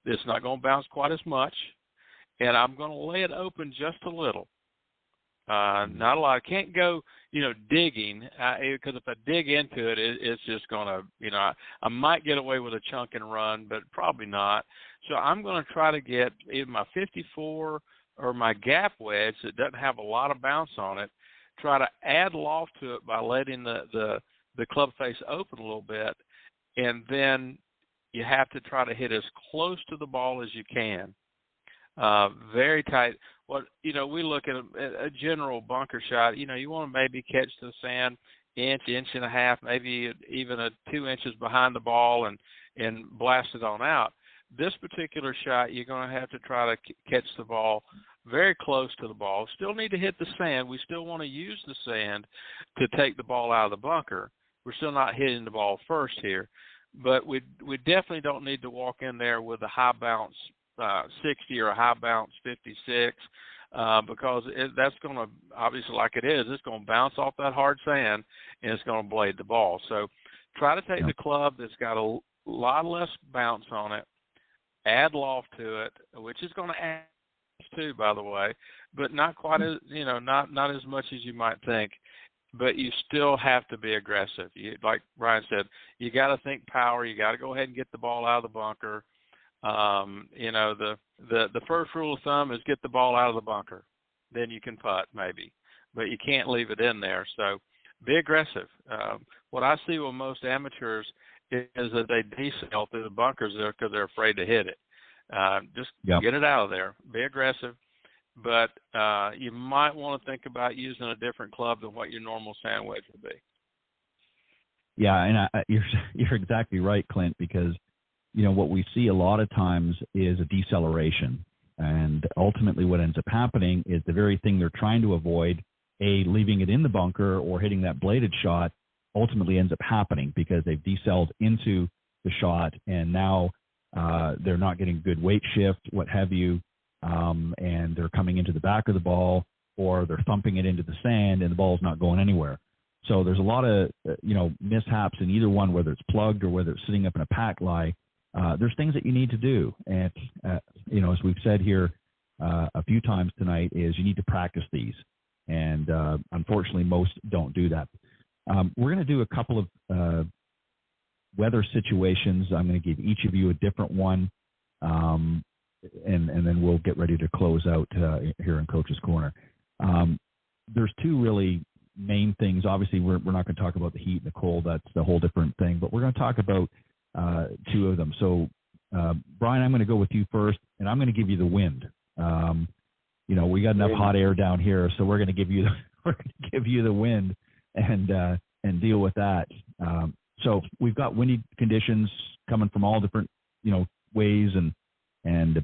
That's not going to bounce quite as much. And I'm going to lay it open just a little. Not a lot. I can't go, digging, because if I dig into it, it's just going to, I might get away with a chunk and run, but probably not. So I'm going to try to get either my 54 or my gap wedge that doesn't have a lot of bounce on it, try to add loft to it by letting the club face open a little bit, and then you have to try to hit as close to the ball as you can. Very tight. We look at a general bunker shot. You want to maybe catch the sand inch and a half, maybe even 2 inches behind the ball and blast it on out. This particular shot, you're going to have to try to catch the ball very close to the ball. Still need to hit the sand. We still want to use the sand to take the ball out of the bunker. We're still not hitting the ball first here. But we definitely don't need to walk in there with a high bounce 60 or a high bounce 56 because that's going to, obviously like it is, it's going to bounce off that hard sand and it's going to blade the ball. So try to take the club that's got a lot less bounce on it, add loft to it, which is going to add too, by the way, but not quite as, not as much as you might think. But you still have to be aggressive. Like Brian said, you got to think power. You got to go ahead and get the ball out of the bunker. The first rule of thumb is get the ball out of the bunker. Then you can putt maybe, but you can't leave it in there. So be aggressive. What I see with most amateurs is that they decel through the bunkers there because they're afraid to hit it. Just get it out of there. Be aggressive. But you might want to think about using a different club than what your normal sand wedge would be. Yeah, and you're exactly right, Clint, because what we see a lot of times is a deceleration, and ultimately what ends up happening is the very thing they're trying to avoid, leaving it in the bunker or hitting that bladed shot, ultimately ends up happening because they've deceled into the shot, and now they're not getting good weight shift, what have you. And they're coming into the back of the ball, or they're thumping it into the sand, and the ball's not going anywhere. So there's a lot of mishaps in either one, whether it's plugged or whether it's sitting up in a pack lie. There's things that you need to do, and as we've said here a few times tonight, is you need to practice these, and unfortunately most don't do that. We're going to do a couple of weather situations. I'm going to give each of you a different one. And then we'll get ready to close out here in Coach's Corner. There's two really main things. Obviously, we're not going to talk about the heat and the cold. That's a whole different thing. But we're going to talk about two of them. So, Brian, I'm going to go with you first, and I'm going to give you the wind. We got enough hot air down here, so we're going to give you the wind and deal with that. So we've got windy conditions coming from all different ways and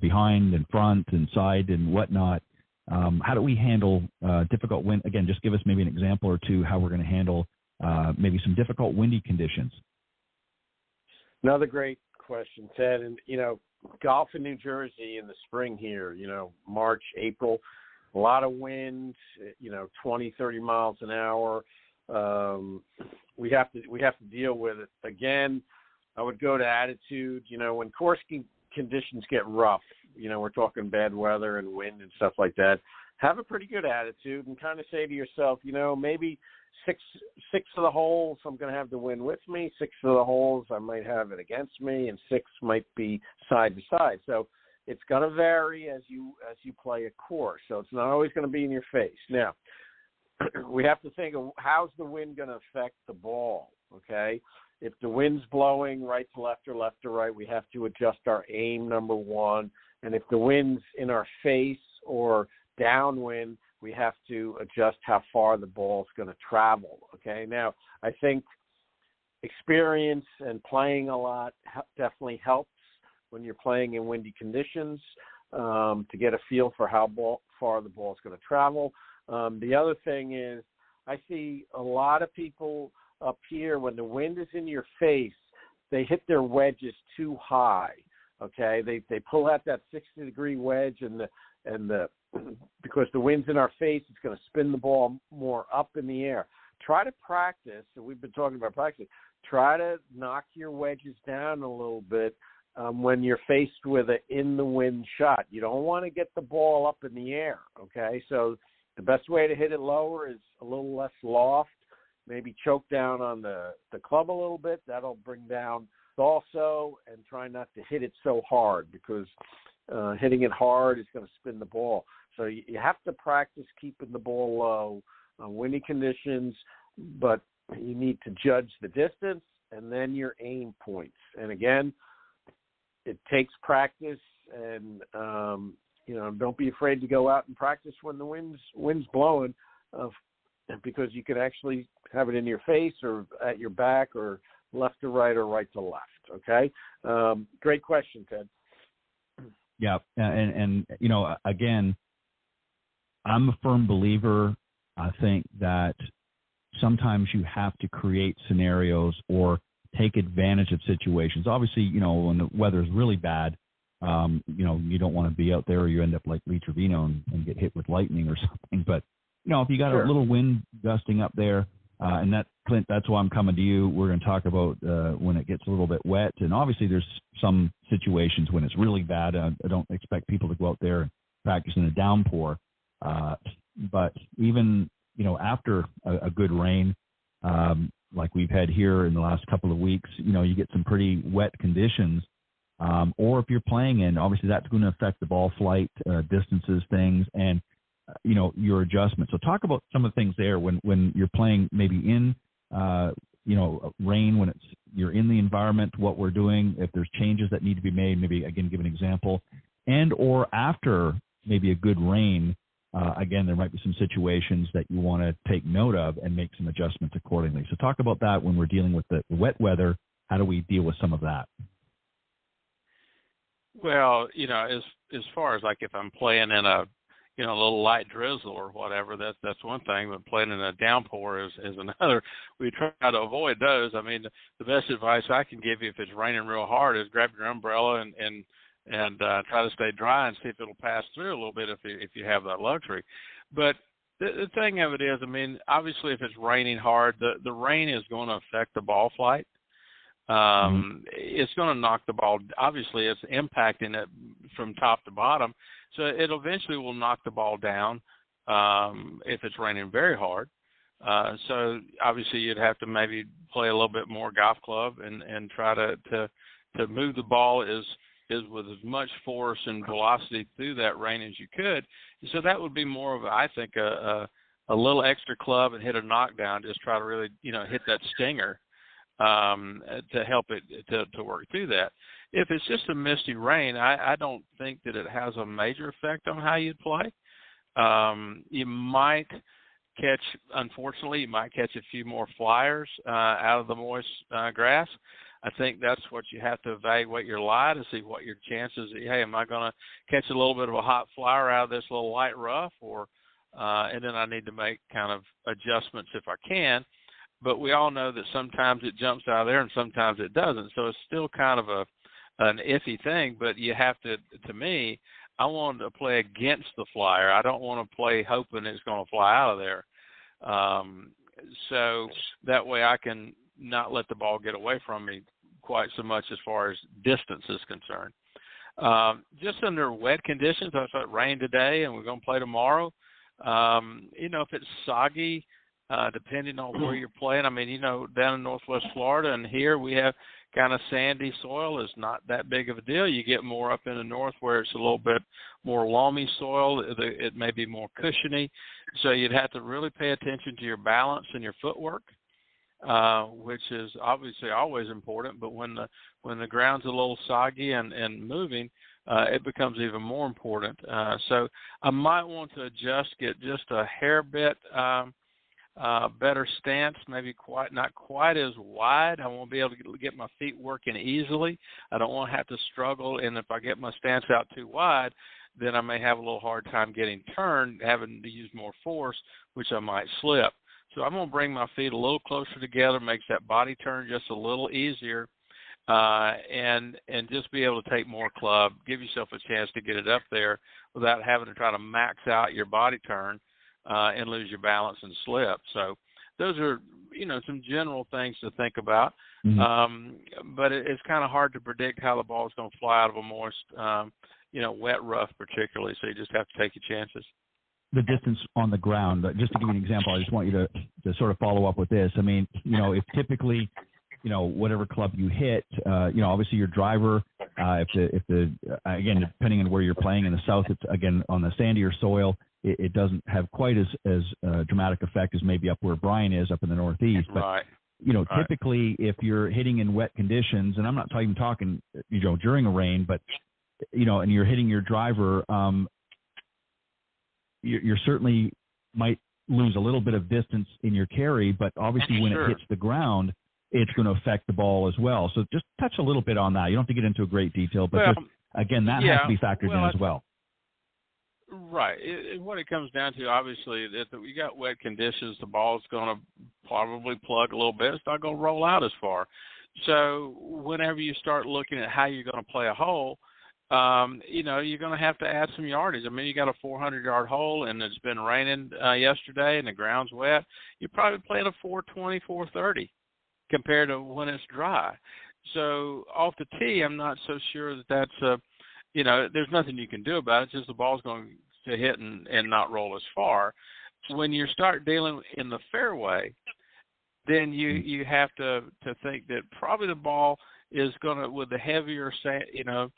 behind and front and side and whatnot. How do we handle difficult wind? Again, just give us maybe an example or two how we're going to handle maybe some difficult windy conditions. Another great question, Ted. And, golf in New Jersey in the spring here, March, April, a lot of wind, 20, 30 miles an hour. We have to deal with it. Again, I would go to attitude. When course conditions get rough, we're talking bad weather and wind and stuff like that, have a pretty good attitude and kind of say to yourself, maybe six of the holes I'm going to have the wind with me, 6 of the holes I might have it against me, and 6 might be side to side. So it's going to vary as you play a course. So it's not always going to be in your face. Now, we have to think of how's the wind going to affect the ball, okay? If the wind's blowing right to left or left to right, we have to adjust our aim, number one. And if the wind's in our face or downwind, we have to adjust how far the ball's going to travel, okay? Now, I think experience and playing a lot definitely helps when you're playing in windy conditions to get a feel for how far the ball's going to travel. The other thing is I see a lot of people up here, when the wind is in your face, they hit their wedges too high, okay? They pull out that 60-degree wedge, and because the wind's in our face, it's going to spin the ball more up in the air. Try to practice, and we've been talking about practice, try to knock your wedges down a little bit when you're faced with an in-the-wind shot. You don't want to get the ball up in the air, okay? So the best way to hit it lower is a little less loft, maybe choke down on the club a little bit. That'll bring down also, and try not to hit it so hard, because hitting it hard is going to spin the ball. So you have to practice keeping the ball low on windy conditions, but you need to judge the distance and then your aim points. And again, it takes practice, and don't be afraid to go out and practice when the wind's blowing, because you can actually have it in your face or at your back or left to right or right to left. Okay. Great question, Ted. Yeah. And again, I'm a firm believer. I think that sometimes you have to create scenarios or take advantage of situations. Obviously, when the weather is really bad, you don't want to be out there, or you end up like Lee Trevino and get hit with lightning or something. But, if you got a little wind gusting up there, and that, Clint, that's why I'm coming to you. We're going to talk about when it gets a little bit wet. And obviously there's some situations when it's really bad. I don't expect people to go out there and practice in a downpour. But even, after a good rain, like we've had here in the last couple of weeks, you get some pretty wet conditions. Or if you're playing in, obviously that's going to affect the ball flight, distances, things, and, your adjustment. So talk about some of the things there when you're playing maybe in, rain, when you're in the environment, what we're doing, if there's changes that need to be made, maybe, again, give an example, and or after maybe a good rain, again, there might be some situations that you want to take note of and make some adjustments accordingly. So talk about that when we're dealing with the wet weather. How do we deal with some of that? Well, as far as like if I'm playing in a little light drizzle or whatever, that's one thing, but playing in a downpour is another. We try to avoid those. I mean, the best advice I can give you if it's raining real hard is grab your umbrella and try to stay dry and see if it'll pass through a little bit if you have that luxury. But the thing of it is, I mean, obviously if it's raining hard, the rain is going to affect the ball flight. It's going to knock the ball. Obviously, it's impacting it from top to bottom, so it eventually will knock the ball down if it's raining very hard. So obviously, you'd have to maybe play a little bit more golf club and try to move the ball is with as much force and velocity through that rain as you could. So that would be more of, I think, a little extra club and hit a knockdown. Just try to really hit that stinger. To help it to work through that. If it's just a misty rain, I don't think that it has a major effect on how you play. You might catch a few more flyers out of the moist grass. I think that's what you have to evaluate your lie to see what your chances. Hey, am I going to catch a little bit of a hot flower out of this little light rough, or and then I need to make kind of adjustments if I can. But we all know that sometimes it jumps out of there and sometimes it doesn't. So it's still kind of an iffy thing, but you have to me, I want to play against the flyer. I don't want to play hoping it's going to fly out of there. So that way I can not let the ball get away from me quite so much as far as distance is concerned. Just under wet conditions, I thought rain today and we're going to play tomorrow. If it's soggy, depending on where you're playing. I mean, you know, down in Northwest Florida and here we have kind of sandy soil is not that big of a deal. You get more up in the north where it's a little bit more loamy soil. It may be more cushiony. So you'd have to really pay attention to your balance and your footwork, which is obviously always important. But when the ground's a little soggy and moving, it becomes even more important. So I might want to get just a hair bit better stance, maybe not quite as wide. I won't be able to get my feet working easily. I don't want to have to struggle, and if I get my stance out too wide, then I may have a little hard time getting turned, having to use more force, which I might slip. So I'm going to bring my feet a little closer together, makes that body turn just a little easier, and just be able to take more club, give yourself a chance to get it up there without having to try to max out your body turn and lose your balance and slip. So those are, you know, some general things to think about. Mm-hmm. But it's kind of hard to predict how the ball is going to fly out of a moist, you know, wet rough particularly. So you just have to take your chances. The distance on the ground, just to give you an example, I just want you to sort of follow up with this. I mean, you know, if typically, you know, whatever club you hit, you know, obviously your driver, if the again, depending on where you're playing in the south, it's again on the sandier soil, it doesn't have quite as dramatic effect as maybe up where Brian is up in the northeast. But, right. You know, right. Typically if you're hitting in wet conditions, and I'm not even talking, you know, during a rain, but, you know, and you're hitting your driver, you're certainly might lose a little bit of distance in your carry, but obviously when sure. it hits the ground, it's going to affect the ball as well. So just touch a little bit on that. You don't have to get into a great detail, but just, again, that has to be factored in as well. Right. What it comes down to, obviously, if we got wet conditions, the ball's going to probably plug a little bit. It's not going to roll out as far. So whenever you start looking at how you're going to play a hole, you know, you're going to have to add some yardage. I mean, you got a 400-yard hole, and it's been raining yesterday, and the ground's wet. You're probably playing a 420, 430 compared to when it's dry. So off the tee, I'm not so sure that's you know, there's nothing you can do about it. It's just the ball's going to hit and not roll as far. When you start dealing in the fairway, then you have to think that probably the ball is going to, with the heavier sand, you know,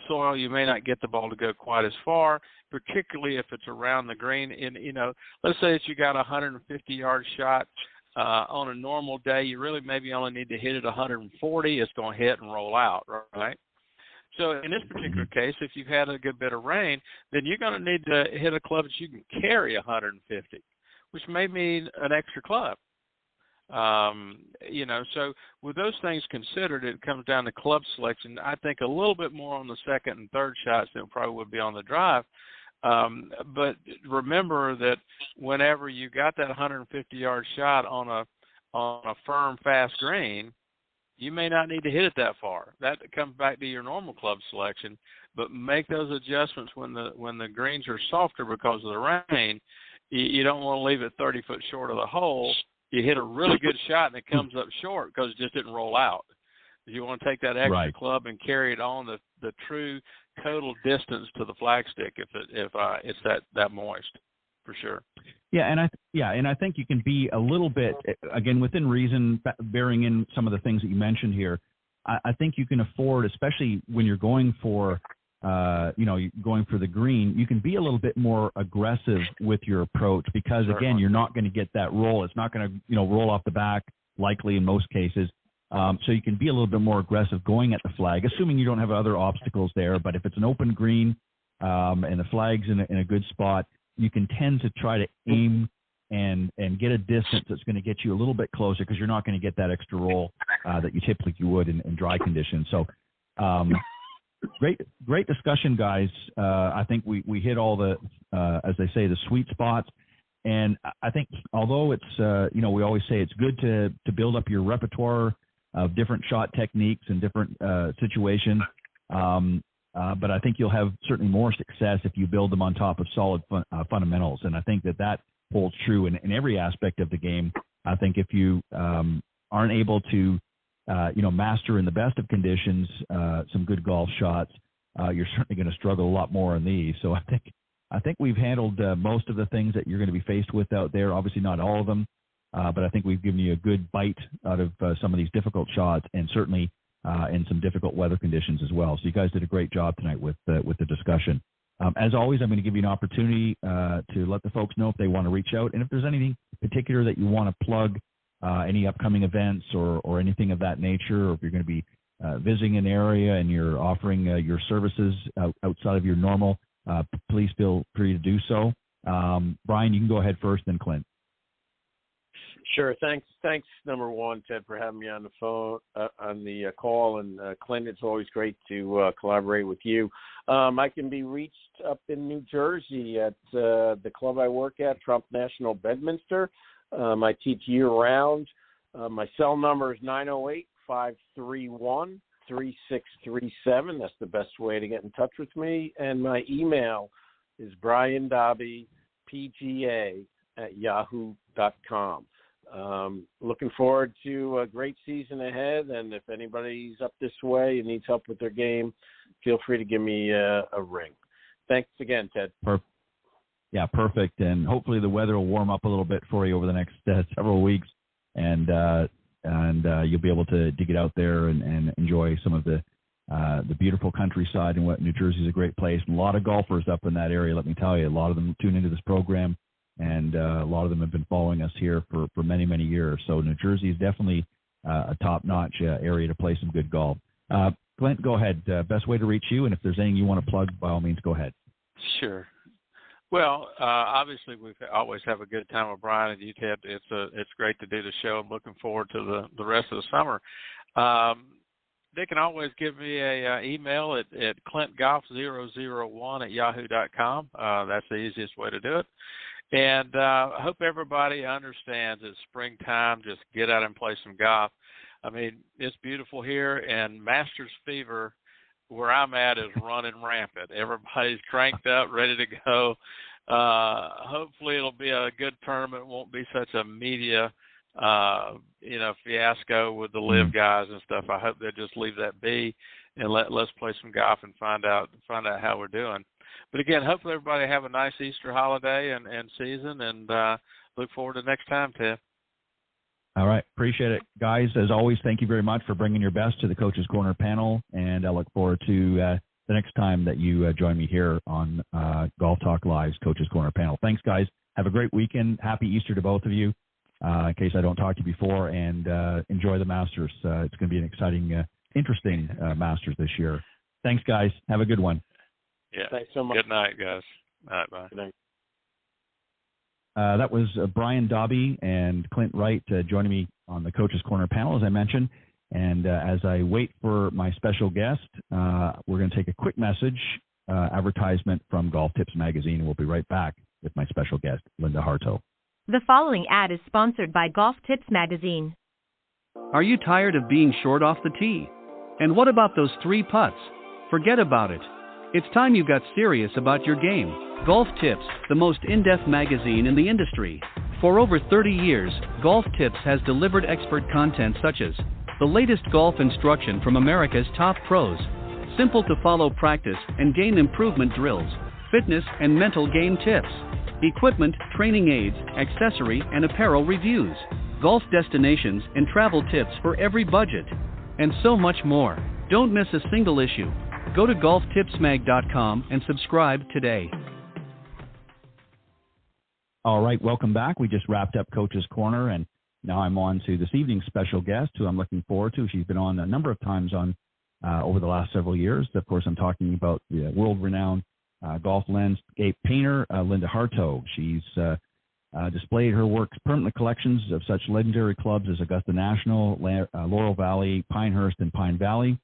soil, you may not get the ball to go quite as far, particularly if it's around the green. And, you know, let's say that you got a 150-yard shot on a normal day. You really maybe only need to hit it 140. It's going to hit and roll out, right? So in this particular case, if you've had a good bit of rain, then you're going to need to hit a club that you can carry 150, which may mean an extra club. You know, so with those things considered, it comes down to club selection. I think a little bit more on the second and third shots than it probably would be on the drive. But remember that whenever you got that 150-yard shot on a firm, fast green, you may not need to hit it that far. That comes back to your normal club selection, but make those adjustments when the greens are softer because of the rain. You don't want to leave it 30 foot short of the hole. You hit a really good shot and it comes up short because it just didn't roll out. You want to take that extra club and carry it on the true total distance to the flagstick if it's that moist, for sure. Yeah, and I think you can be a little bit, again, within reason, bearing in some of the things that you mentioned here. I think you can afford, especially when you're going for, going for the green, you can be a little bit more aggressive with your approach because, again, you're not going to get that roll. It's not going to, roll off the back, likely in most cases. So you can be a little bit more aggressive going at the flag, assuming you don't have other obstacles there. But if it's an open green and the flag's in a good spot, you can tend to try to aim and get a distance that's going to get you a little bit closer because you're not going to get that extra roll that you typically would in dry conditions. So great discussion, guys. I think we hit all the, as they say, the sweet spots. And I think although it's, we always say it's good to build up your repertoire of different shot techniques and different situations, but I think you'll have certainly more success if you build them on top of solid fundamentals. And I think that holds true in every aspect of the game. I think if you aren't able to, master in the best of conditions some good golf shots, you're certainly going to struggle a lot more in these. So I think we've handled most of the things that you're going to be faced with out there. Obviously not all of them, but I think we've given you a good bite out of some of these difficult shots, and certainly in some difficult weather conditions as well. So you guys did a great job tonight with the discussion. As always, I'm going to give you an opportunity to let the folks know if they want to reach out, and if there's anything particular that you want to plug, any upcoming events or anything of that nature, or if you're going to be visiting an area and you're offering your services outside of your normal, please feel free to do so. Brian, you can go ahead first, then Clint. Sure. Thanks, number one, Ted, for having me on the phone, on the call. And Clint, it's always great to collaborate with you. I can be reached up in New Jersey at the club I work at, Trump National Bedminster. I teach year-round. My cell number is 908-531-3637. That's the best way to get in touch with me. And my email is briandobbypga@yahoo.com. Looking forward to a great season ahead, and if anybody's up this way and needs help with their game, feel free to give me a ring. Thanks again, Ted. Yeah, perfect. And hopefully the weather will warm up a little bit for you over the next several weeks, and you'll be able to get out there and enjoy some of the beautiful countryside. And what New Jersey is a great place, and a lot of golfers up in that area. Let me tell you, a lot of them tune into this program. And a lot of them have been following us here for many, many years. So New Jersey is definitely a top-notch area to play some good golf. Clint, go ahead. Best way to reach you, and if there's anything you want to plug, by all means, go ahead. Sure. Well, obviously we always have a good time with Brian and you, Ted. It's great to do the show. I'm looking forward to the rest of the summer. They can always give me a email at clintgolf001@yahoo.com. That's the easiest way to do it. And I hope everybody understands it's springtime. Just get out and play some golf. I mean, it's beautiful here, and Masters fever, where I'm at, is running rampant. Everybody's cranked up, ready to go. Hopefully it'll be a good tournament. It won't be such a media, fiasco with the live guys and stuff. I hope they'll just leave that be and let's play some golf and find out how we're doing. But again, hopefully everybody have a nice Easter holiday and season, and look forward to next time, Ted. All right. Appreciate it. Guys, as always, thank you very much for bringing your best to the Coach's Corner panel, and I look forward to the next time that you join me here on Golf Talk Live's Coach's Corner panel. Thanks, guys. Have a great weekend. Happy Easter to both of you, in case I don't talk to you before, and enjoy the Masters. It's going to be an exciting, interesting Masters this year. Thanks, guys. Have a good one. Yeah. Thanks so much. Good night, guys. All right, bye. Good night. That was Brian Dobby and Clint Wright joining me on the Coach's Corner panel, as I mentioned. And as I wait for my special guest, we're going to take a quick message, advertisement from Golf Tips Magazine, and we'll be right back with my special guest, Linda Hartough. The following ad is sponsored by Golf Tips Magazine. Are you tired of being short off the tee? And what about those 3 putts? Forget about it. It's time you got serious about your game. Golf Tips, the most in-depth magazine in the industry. For over 30 years, Golf Tips has delivered expert content such as the latest golf instruction from America's top pros, simple-to-follow practice and game improvement drills, fitness and mental game tips, equipment, training aids, accessory and apparel reviews, golf destinations and travel tips for every budget, and so much more. Don't miss a single issue. Go to golftipsmag.com and subscribe today. All right, welcome back. We just wrapped up Coach's Corner, and now I'm on to this evening's special guest, who I'm looking forward to. She's been on a number of times over the last several years. Of course, I'm talking about the world-renowned golf landscape painter, Linda Hartough. She's displayed her work's permanent collections of such legendary clubs as Augusta National, Laurel Valley, Pinehurst, and Pine Valley.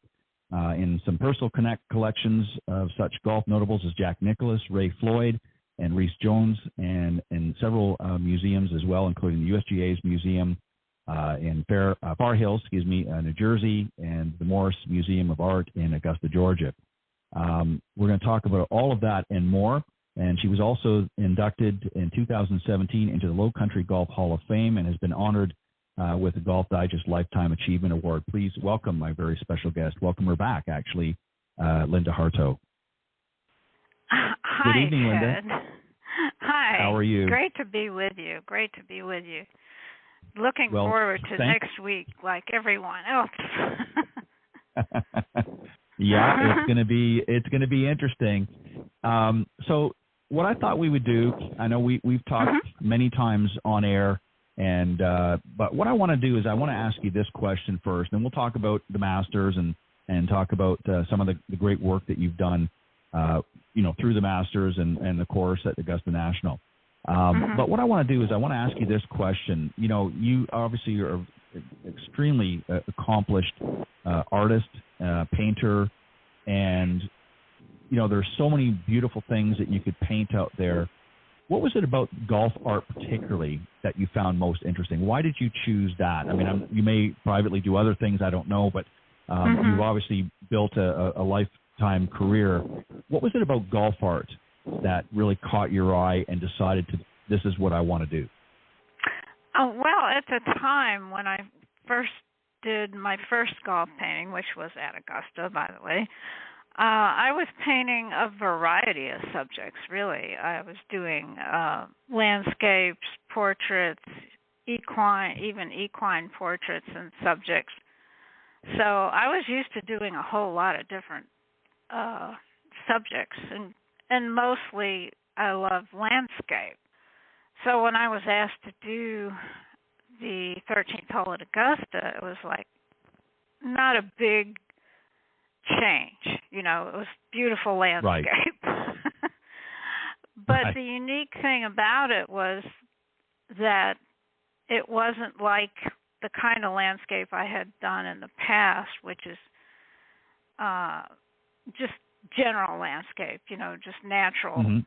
In some personal collections of such golf notables as Jack Nicklaus, Ray Floyd, and Reese Jones, and in several museums as well, including the USGA's museum in Far Hills, New Jersey, and the Morris Museum of Art in Augusta, Georgia. We're going to talk about all of that and more. And she was also inducted in 2017 into the Low Country Golf Hall of Fame and has been honored with the Golf Digest Lifetime Achievement Award. Please welcome my very special guest. Welcome her back, actually, Linda Hartough. Hi, good evening, Linda. Ted. Hi. How are you? Great to be with you. Looking Well, forward to next week, like everyone else. Yeah, it's gonna be interesting. So what I thought we would do, I know we've talked many times on air, and but what I want to do is I want to ask you this question first, and we'll talk about the Masters and talk about some of the great work that you've done, through the Masters and the course at Augusta National. But what I want to do is I want to ask you this question. You obviously are an extremely accomplished artist, painter, and there's so many beautiful things that you could paint out there. What was it about golf art particularly that you found most interesting? Why did you choose that? I mean, you may privately do other things, I don't know, but you've obviously built a lifetime career. What was it about golf art that really caught your eye and decided this is what I want to do? Well, at the time when I first did my first golf painting, which was at Augusta, by the way, I was painting a variety of subjects, really. I was doing landscapes, portraits, equine portraits and subjects. So I was used to doing a whole lot of different subjects, and mostly I love landscape. So when I was asked to do the 13th hole at Augusta, it was like not a big change. It was beautiful landscape. Right. But the unique thing about it was that it wasn't like the kind of landscape I had done in the past, which is just general landscape, just natural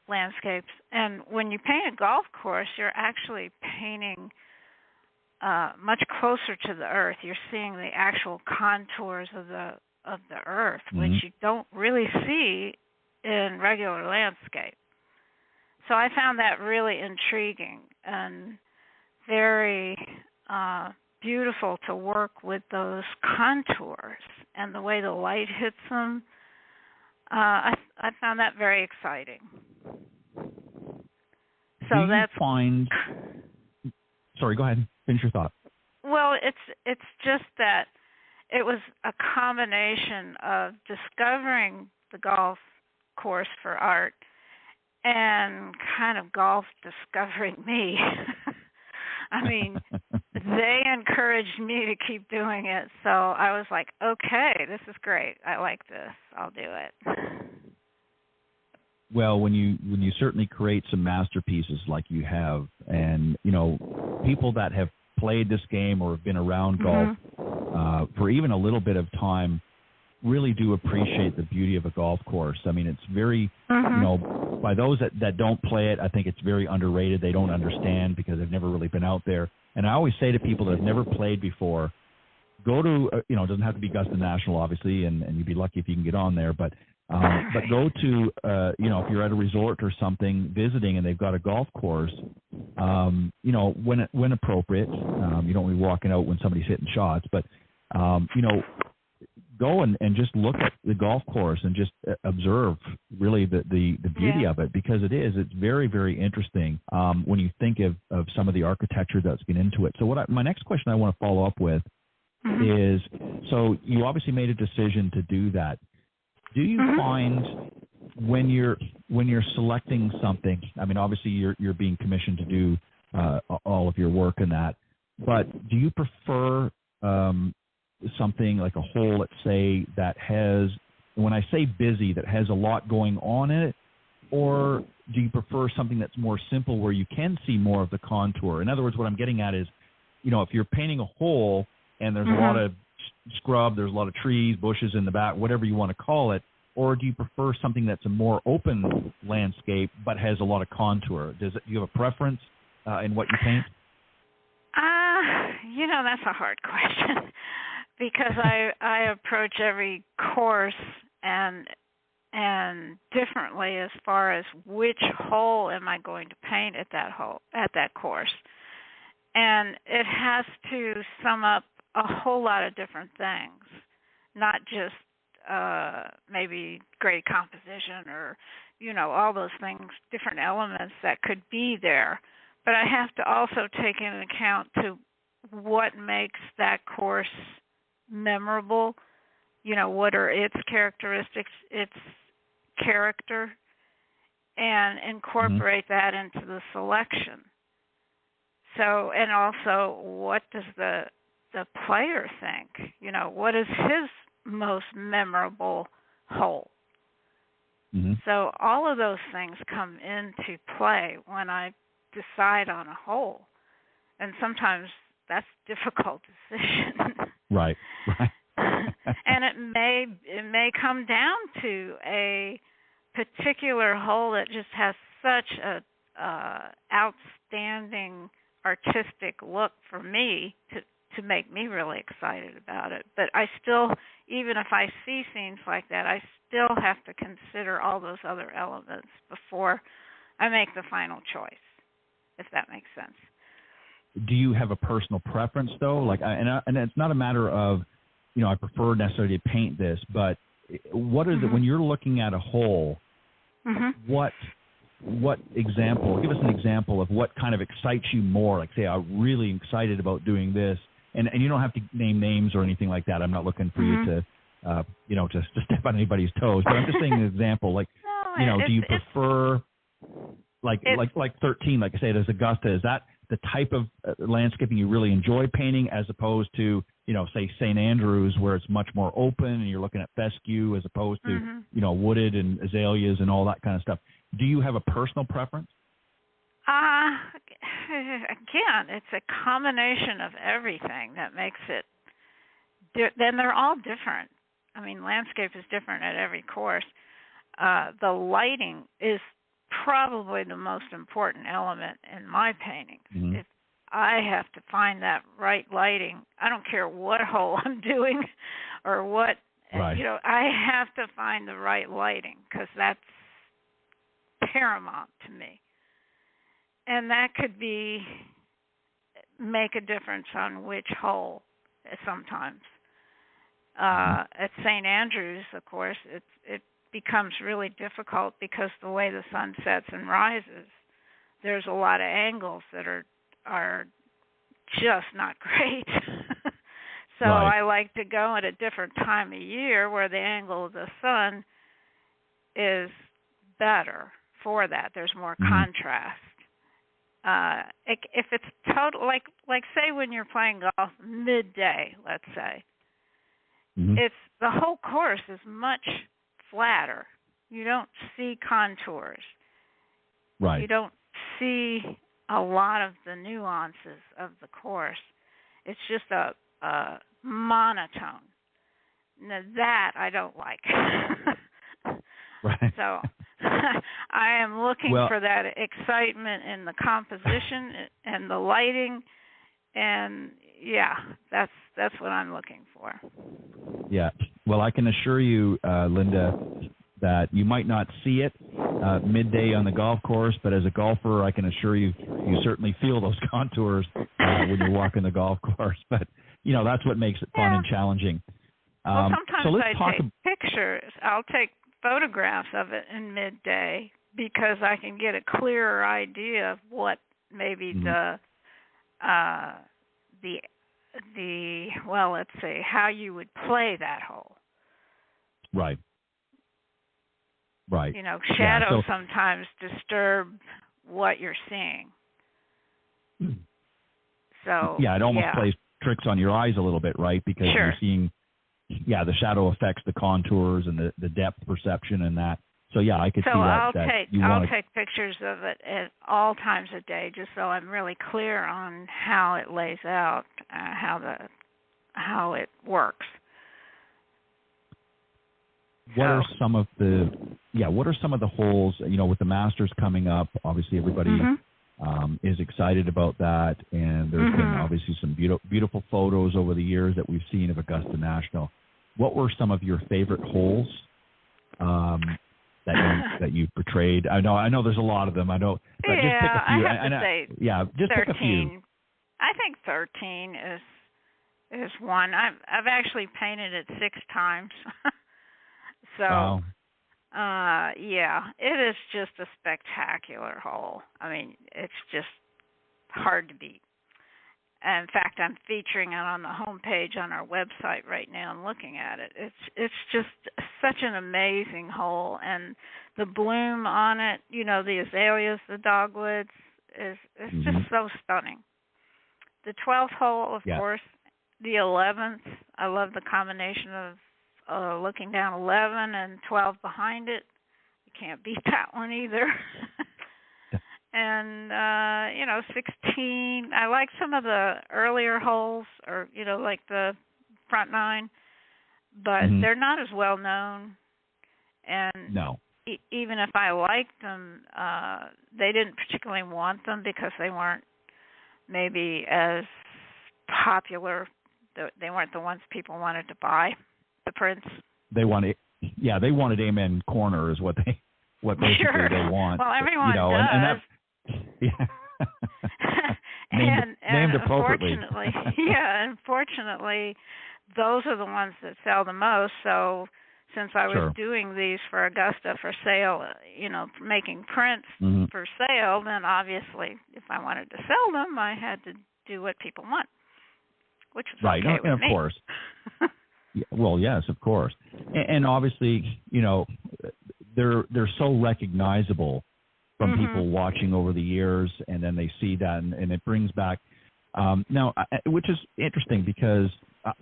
landscapes. And when you paint a golf course, you're actually painting much closer to the earth. You're seeing the actual contours of the earth, which you don't really see in regular landscape. So I found that really intriguing and very beautiful to work with those contours and the way the light hits them. I found that very exciting. So Sorry, go ahead. Finish your thought. Well, it's just that it was a combination of discovering the golf course for art and kind of golf discovering me. I mean, they encouraged me to keep doing it, so I was like, okay, this is great. I like this. I'll do it. Well, when you certainly create some masterpieces like you have, and people that have played this game or have been around golf for even a little bit of time really do appreciate the beauty of a golf course. I mean, it's very, by those that don't play it, I think it's very underrated. They don't understand because they've never really been out there. And I always say to people that have never played before, go to, it doesn't have to be Augusta National, obviously, and you'd be lucky if you can get on there, but go to, if you're at a resort or something visiting and they've got a golf course, when appropriate, you don't want to be walking out when somebody's hitting shots, but, go and just look at the golf course and just observe really the beauty of it, because it's very, very interesting when you think of some of the architecture that's been into it. So my next question I want to follow up with is, so you obviously made a decision to do that. Do you find when you're selecting something, I mean, obviously you're being commissioned to do all of your work in that, but do you prefer something like a hole, let's say, that has, when I say busy, that has a lot going on in it, or do you prefer something that's more simple where you can see more of the contour? In other words, what I'm getting at is, if you're painting a hole and there's a lot of scrub, there's a lot of trees, bushes in the back, whatever you want to call it, or do you prefer something that's a more open landscape but has a lot of contour? Do you have a preference in what you paint? That's a hard question. Because I approach every course and differently as far as which hole am I going to paint at that course, and it has to sum up a whole lot of different things, not just maybe grade composition or all those things, different elements that could be there, but I have to also take into account to what makes that course memorable. You know, what are its characteristics, its character, and incorporate that into the selection. So, and also, what does the player think? You know, what is his most memorable hole? Mm-hmm. So all of those things come into play when I decide on a hole. And sometimes that's a difficult decision. Right. And it may come down to a particular hole that just has such a outstanding artistic look for me to make me really excited about it. But I still, even if I see scenes like that, I still have to consider all those other elements before I make the final choice, if that makes sense. Do you have a personal preference, though? Like, and it's not a matter of, you know, I prefer necessarily to paint this, but what is it when you're looking at a hole? What example? Give us an example of what kind of excites you more. Like, say, I'm really excited about doing this, and you don't have to name names or anything like that. I'm not looking for you to, to step on anybody's toes. But I'm just saying an example. Like, do you prefer like 13? Like I say, there's Augusta. Is that the type of landscaping you really enjoy painting, as opposed to, say St. Andrews, where it's much more open and you're looking at fescue, as opposed to, wooded and azaleas and all that kind of stuff? Do you have a personal preference? Again, it's a combination of everything that makes it. Then they're all different. I mean, landscape is different at every course. The lighting is probably the most important element in my paintings. If I have to find that right lighting, I don't care what hole I'm doing or what, I have to find the right lighting, because that's paramount to me. And that could make a difference on which hole sometimes. At St. Andrews, of course, it becomes really difficult because the way the sun sets and rises, there's a lot of angles that are just not great. So I like to go at a different time of year where the angle of the sun is better for that. There's more contrast. If it's total, like say when you're playing golf midday, let's say, it's the whole course is much flatter. You don't see contours. Right. You don't see a lot of the nuances of the course. It's just a monotone. Now, that I don't like. Right. So I am looking for that excitement in the composition and the lighting, and that's what I'm looking for. Yeah. Well, I can assure you, Linda, that you might not see it midday on the golf course, but as a golfer, I can assure you, you certainly feel those contours when you're walking the golf course. But that's what makes it fun and challenging. Well, sometimes I take pictures. I'll take photographs of it in midday because I can get a clearer idea of what maybe let's say how you would play that hole. Right. Shadows sometimes disturb what you're seeing. So it almost plays tricks on your eyes a little bit, right? Because you're seeing the shadow affects the contours and the depth perception and that. So I could see that. I'll take pictures of it at all times of day, just so I'm really clear on how it lays out, how it works. What are some of the holes? With the Masters coming up, obviously everybody is excited about that, and there's been obviously some beautiful photos over the years that we've seen of Augusta National. What were some of your favorite holes that you portrayed? I know there's a lot of them. I know, but just pick a few. I have to say, just 13. Pick a few. I think 13 is one. I've actually painted it 6 times. So, wow. It is just a spectacular hole. I mean, it's just hard to beat. In fact, I'm featuring it on the homepage on our website right now and looking at it. It's just such an amazing hole, and the bloom on it, the azaleas, the dogwoods, is just so stunning. The 12th hole, of course, the 11th. I love the combination of looking down 11 and 12 behind it. You can't beat that one either. And 16. I like some of the earlier holes, or like the front 9, but they're not as well known. And no. Even if I liked them, they didn't particularly want them because they weren't maybe as popular. They weren't the ones people wanted to buy. The prints. They wanted Amen Corner is what basically sure. they want. Well, everyone does. And that, named appropriately. Unfortunately, those are the ones that sell the most. So since I was doing these for Augusta for sale, making prints for sale, then obviously if I wanted to sell them, I had to do what people want, which was right. Okay with of me. Course. Well, yes, of course. And obviously, they're so recognizable from people watching over the years, and then they see that, and it brings back now, which is interesting because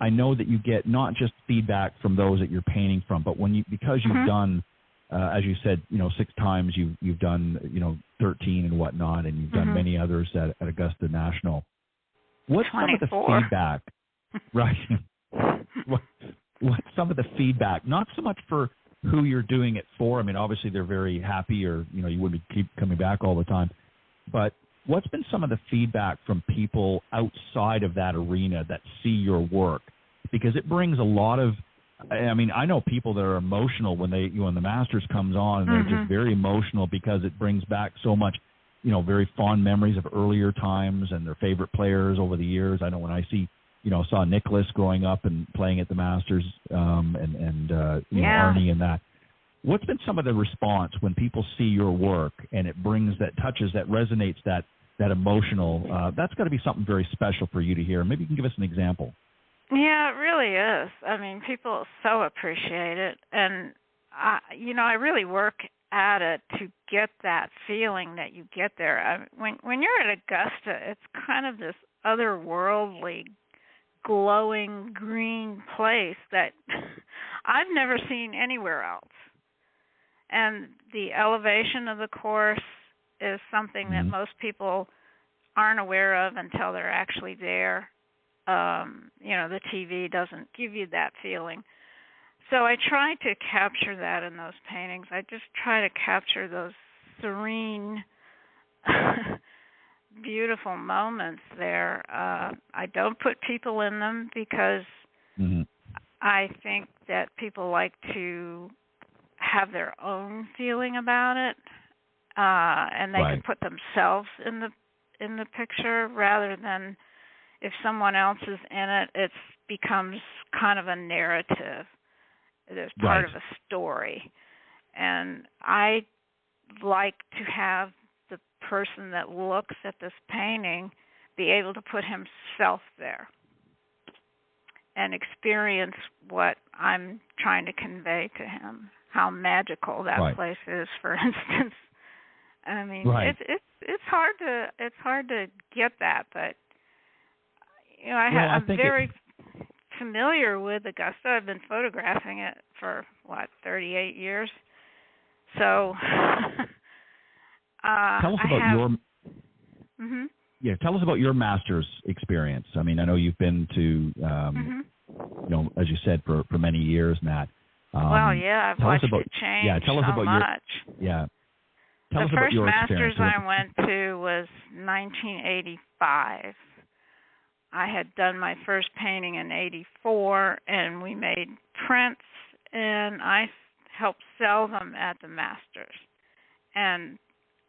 I know that you get not just feedback from those that you're painting from, but because you've done, as you said, 6 times you've done 13 and whatnot, and you've done many others at Augusta National. What's 24. some of the feedback? Right. What's some of the feedback? Not so much for who you're doing it for. I mean, obviously they're very happy, or you wouldn't keep coming back all the time. But what's been some of the feedback from people outside of that arena that see your work? Because it brings a lot of. I mean, I know people that are emotional when the Masters comes on, and they're just very emotional because it brings back so much, very fond memories of earlier times and their favorite players over the years. I know when I saw Nicholas growing up and playing at the Masters, and Arnie and that. What's been some of the response when people see your work and it brings that touches, that resonates, that emotional? That's got to be something very special for you to hear. Maybe you can give us an example. Yeah, it really is. I mean, people so appreciate it, and I really work at it to get that feeling that you get there. When you're at Augusta, it's kind of this otherworldly, glowing green place that I've never seen anywhere else. And the elevation of the course is something that most people aren't aware of until they're actually there. The TV doesn't give you that feeling. So I try to capture that in those paintings. I just try to capture those serene, beautiful moments there. I don't put people in them because I think that people like to have their own feeling about it, and they can put themselves in the picture rather than if someone else is in it. It becomes kind of a narrative. It's part of a story, and I like to have the person that looks at this painting be able to put himself there and experience what I'm trying to convey to him, how magical that place is, for instance. I mean, it's hard to get that, but I'm very familiar with Augusta. I've been photographing it for 38 years. So tell us about tell us about your Masters experience. I mean, I know you've been to as you said, for many years, Nat. I've watched it change tell us so about much. Tell us about your experience. The first Masters I went to was 1985. I had done my first painting in 84, and we made prints, and I helped sell them at the Masters. And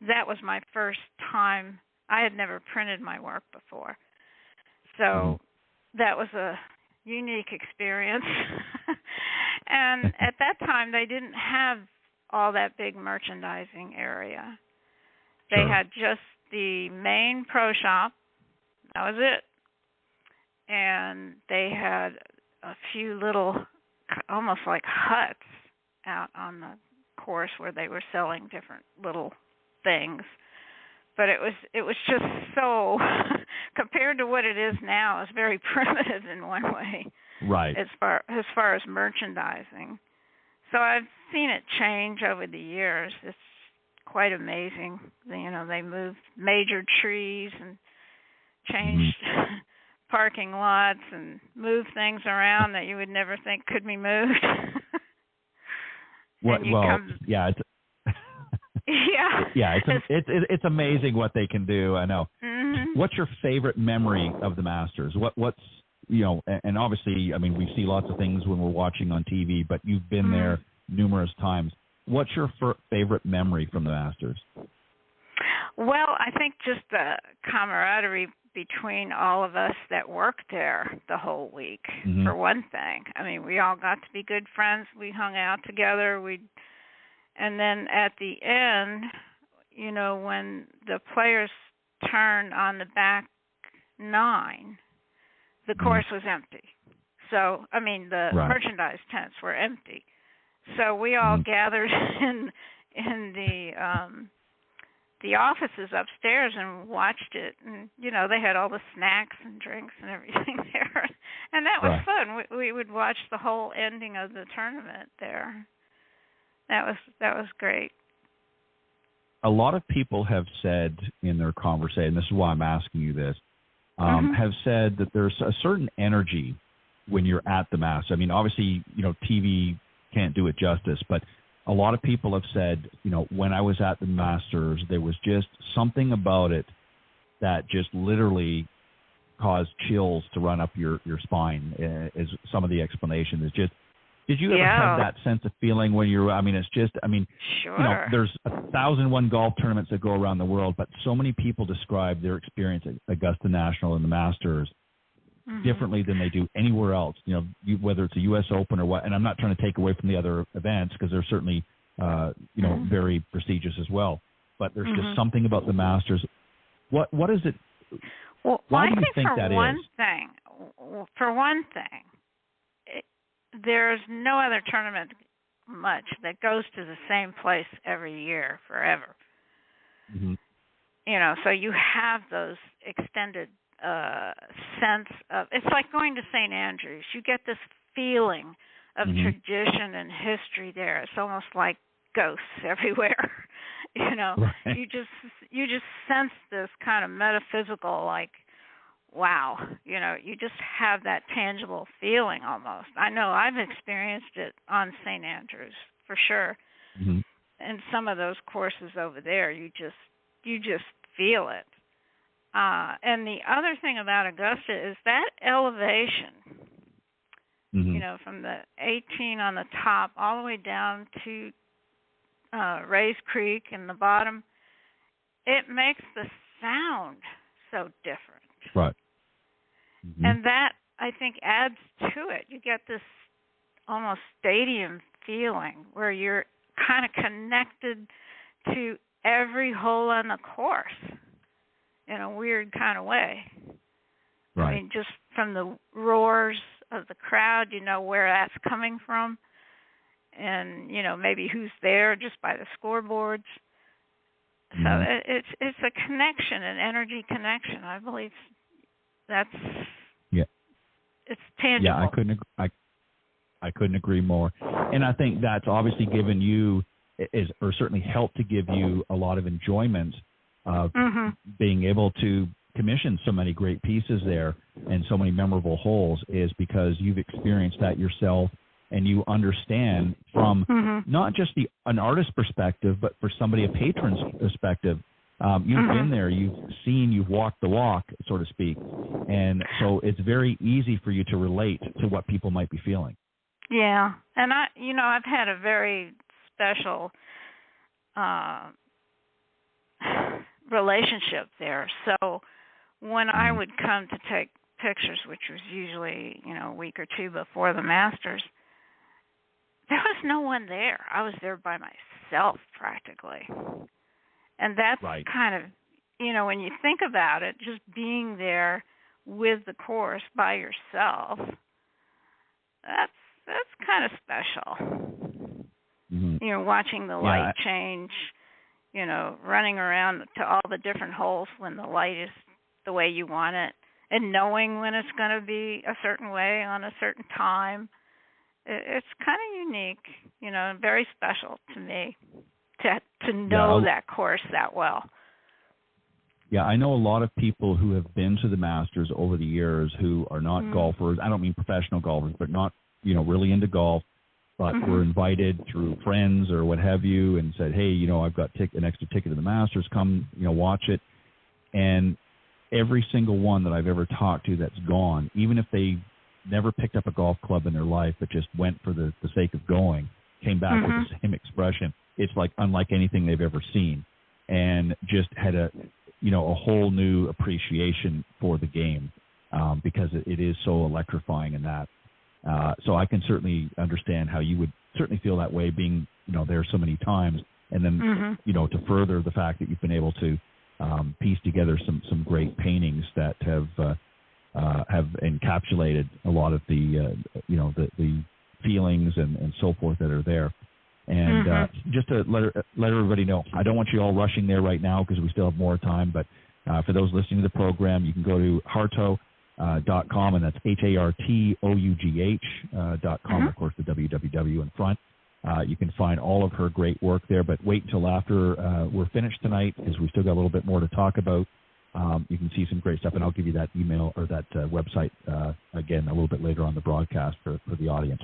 that was my first time. I had never printed my work before. So that was a unique experience. And at that time, they didn't have all that big merchandising area. They had just the main pro shop. That was it. And they had a few little, almost like huts out on the course where they were selling different little things. But it was just so, compared to what it is now, it's very primitive in one way. Right. As far as merchandising. So I've seen it change over the years. It's quite amazing. You know, they moved major trees and changed parking lots and moved things around that you would never think could be moved. Yeah. It's amazing what they can do. I know. Mm-hmm. What's your favorite memory of the Masters? What's and obviously, I mean, we see lots of things when we're watching on TV, but you've been there numerous times. What's your favorite memory from the Masters? Well, I think just the camaraderie between all of us that worked there the whole week, for one thing. I mean, we all got to be good friends. We hung out together. And then at the end, you know, when the players turned on the back 9, the course was empty. So, I mean, the merchandise tents were empty. So we all gathered in the offices upstairs and watched it. And, you know, they had all the snacks and drinks and everything there. And that was fun. We would watch the whole ending of the tournament there. That was great. A lot of people have said in their conversation, this is why I'm asking you this, have said that there's a certain energy when you're at the Masters. I mean, obviously, you know, TV can't do it justice, but a lot of people have said, you know, when I was at the Masters, there was just something about it that just literally caused chills to run up your spine, is some of the explanation. Is just, did you ever have that sense of feeling when you're, I mean, it's just, I mean, sure. You know, there's 1,001 golf tournaments that go around the world, but so many people describe their experience at Augusta National and the Masters differently than they do anywhere else. You know, whether it's a U.S. Open or what, and I'm not trying to take away from the other events because they're certainly, you know, very prestigious as well. But there's just something about the Masters. What is it? Well, why do you think that is? For one thing, there's no other tournament much that goes to the same place every year forever. You know, so you have those extended sense of, it's like going to St. Andrews. You get this feeling of tradition and history there. It's almost like ghosts everywhere. You know, you just sense this kind of metaphysical, like, wow, you know, you just have that tangible feeling almost. I know I've experienced it on St. Andrews for sure. And some of those courses over there, you just feel it. And the other thing about Augusta is that elevation, you know, from the 18 on the top all the way down to Rays Creek in the bottom, it makes the sound so different. Right. And that, I think, adds to it. You get this almost stadium feeling where you're kind of connected to every hole on the course in a weird kind of way. Right. I mean, just from the roars of the crowd, you know where that's coming from. And, you know, maybe who's there just by the scoreboards. So it's a connection, an energy connection. I believe that's it's tangible. Yeah, I couldn't agree more. And I think that's obviously given you or certainly helped to give you a lot of enjoyment of being able to commission so many great pieces there and so many memorable holes, is because you've experienced that yourself and you understand from not just an artist perspective, but for somebody, a patron's perspective. You've been there, you've seen, you've walked the walk, so to speak. And so it's very easy for you to relate to what people might be feeling. Yeah. And I've had a very special relationship there. So when I would come to take pictures, which was usually, you know, a week or two before the Masters, there was no one there. I was there by myself practically. And that's kind of, when you think about it, just being there with the course by yourself, that's kind of special. Mm-hmm. Watching the light change, running around to all the different holes when the light is the way you want it, and knowing when it's going to be a certain way on a certain time. It's kind of unique, very special to me to know that course that well. Yeah, I know a lot of people who have been to the Masters over the years who are not golfers. I don't mean professional golfers, but not, really into golf, but were invited through friends or what have you and said, hey, I've got an extra ticket to the Masters, come, watch it. And every single one that I've ever talked to that's gone, even if they never picked up a golf club in their life but just went for the sake of going, came back with the same expression. It's like unlike anything they've ever seen, and just had a whole new appreciation for the game because it is so electrifying in that. So I can certainly understand how you would certainly feel that way, being there so many times, and then to further the fact that you've been able to piece together some great paintings that have encapsulated a lot of the feelings and so forth that are there. And just to let everybody know, I don't want you all rushing there right now because we still have more time, but for those listening to the program, you can go to Hartough.com, and that's HARTOUGH.com, of course, the www in front. You can find all of her great work there, but wait until after we're finished tonight because we still got a little bit more to talk about. You can see some great stuff, and I'll give you that email or that website again a little bit later on the broadcast for the audience.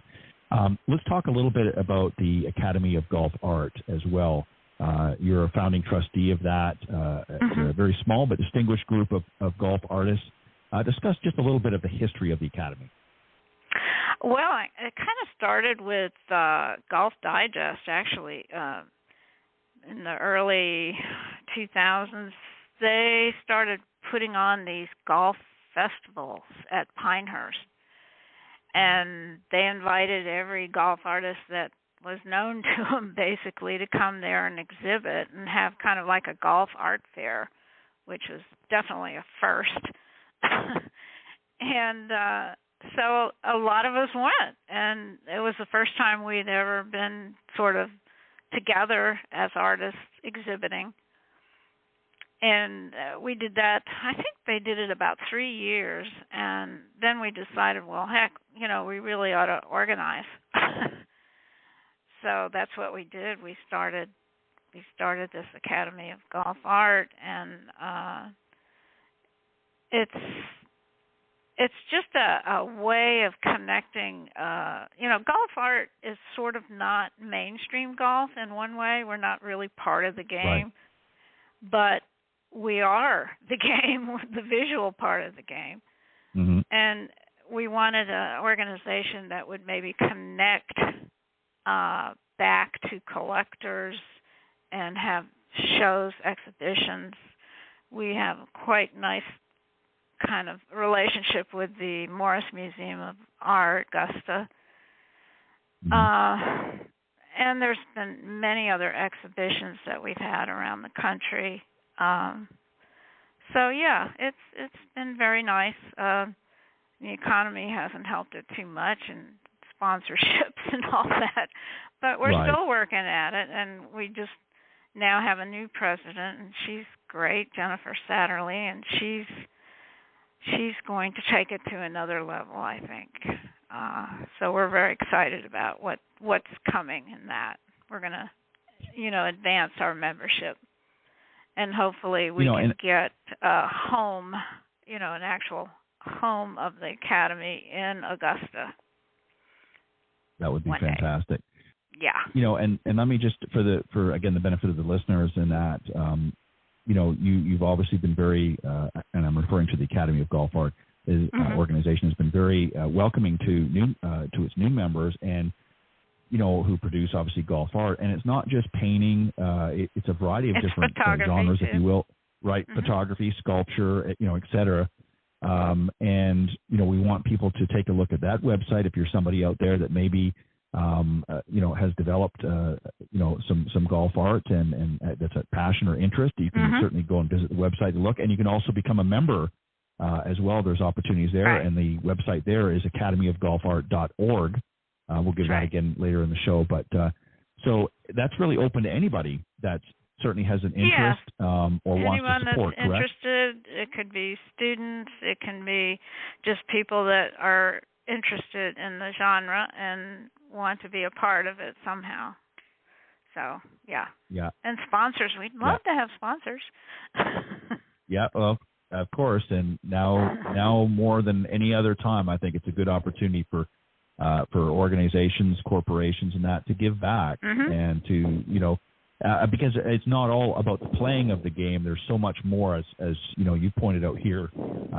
Let's talk a little bit about the Academy of Golf Art as well. You're a founding trustee of that. It's a very small but distinguished group of golf artists. Discuss just a little bit of the history of the Academy. Well, it kind of started with Golf Digest, actually. In the early 2000s, they started putting on these golf festivals at Pinehurst. And they invited every golf artist that was known to them, basically, to come there and exhibit and have kind of like a golf art fair, which was definitely a first. And so a lot of us went, and it was the first time we'd ever been sort of together as artists exhibiting. And we did that, I think they did it about 3 years, and then we decided, well, heck, we really ought to organize. So that's what we did. We started this Academy of Golf Art, and it's just a way of connecting. Golf art is sort of not mainstream golf in one way. We're not really part of the game, but we are the game, the visual part of the game. And we wanted an organization that would maybe connect back to collectors and have shows, exhibitions. We have a quite nice kind of relationship with the Morris Museum of Art, Augusta. And there's been many other exhibitions that we've had around the country. So yeah, it's been very nice. The economy hasn't helped it too much, and sponsorships and all that, but we're still working at it. And we just now have a new president, and she's great, Jennifer Satterley, and she's going to take it to another level, I think. So we're very excited about what's coming in that. We're going to, advance our membership. And hopefully we can get a home, an actual home of the Academy in Augusta. That would be fantastic. Yeah. And let me just, for again, the benefit of the listeners in that, you've obviously been very, and I'm referring to the Academy of Golf Art, organization has been very welcoming to its new members, and who produce obviously golf art. And it's not just painting; it's a variety of different genres, if you will, photography, sculpture, et cetera. And we want people to take a look at that website if you're somebody out there that maybe has developed, some golf art and that's a passion or interest, you can certainly go and visit the website to look. And you can also become a member as well. There's opportunities there. Right. And the website there is academyofgolfart.org. We'll give that again later in the show. But so that's really open to anybody that certainly has an interest or anyone wants to support, that's interested. It could be students. It can be just people that are interested in the genre and want to be a part of it somehow. So, yeah. And sponsors. We'd love to have sponsors. Yeah, well, of course. And now more than any other time, I think it's a good opportunity for organizations, corporations, and that to give back and to, because it's not all about the playing of the game. There's so much more, as you pointed out here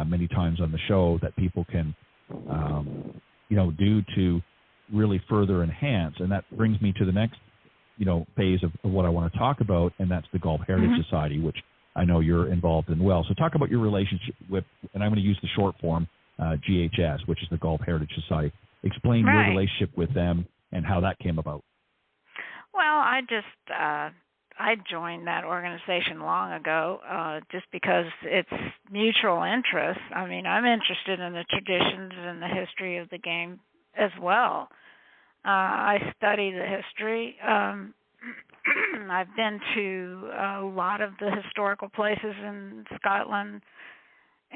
many times on the show, that people can, do to really further enhance. And that brings me to the next, phase of what I want to talk about, and that's the Golf Heritage Society, which I know you're involved in well. So talk about your relationship with, and I'm going to use the short form, GHS, which is the Golf Heritage Society. Explain your relationship with them and how that came about. Well, I joined that organization long ago just because it's mutual interest. I mean, I'm interested in the traditions and the history of the game as well. I study the history. I've been to a lot of the historical places in Scotland,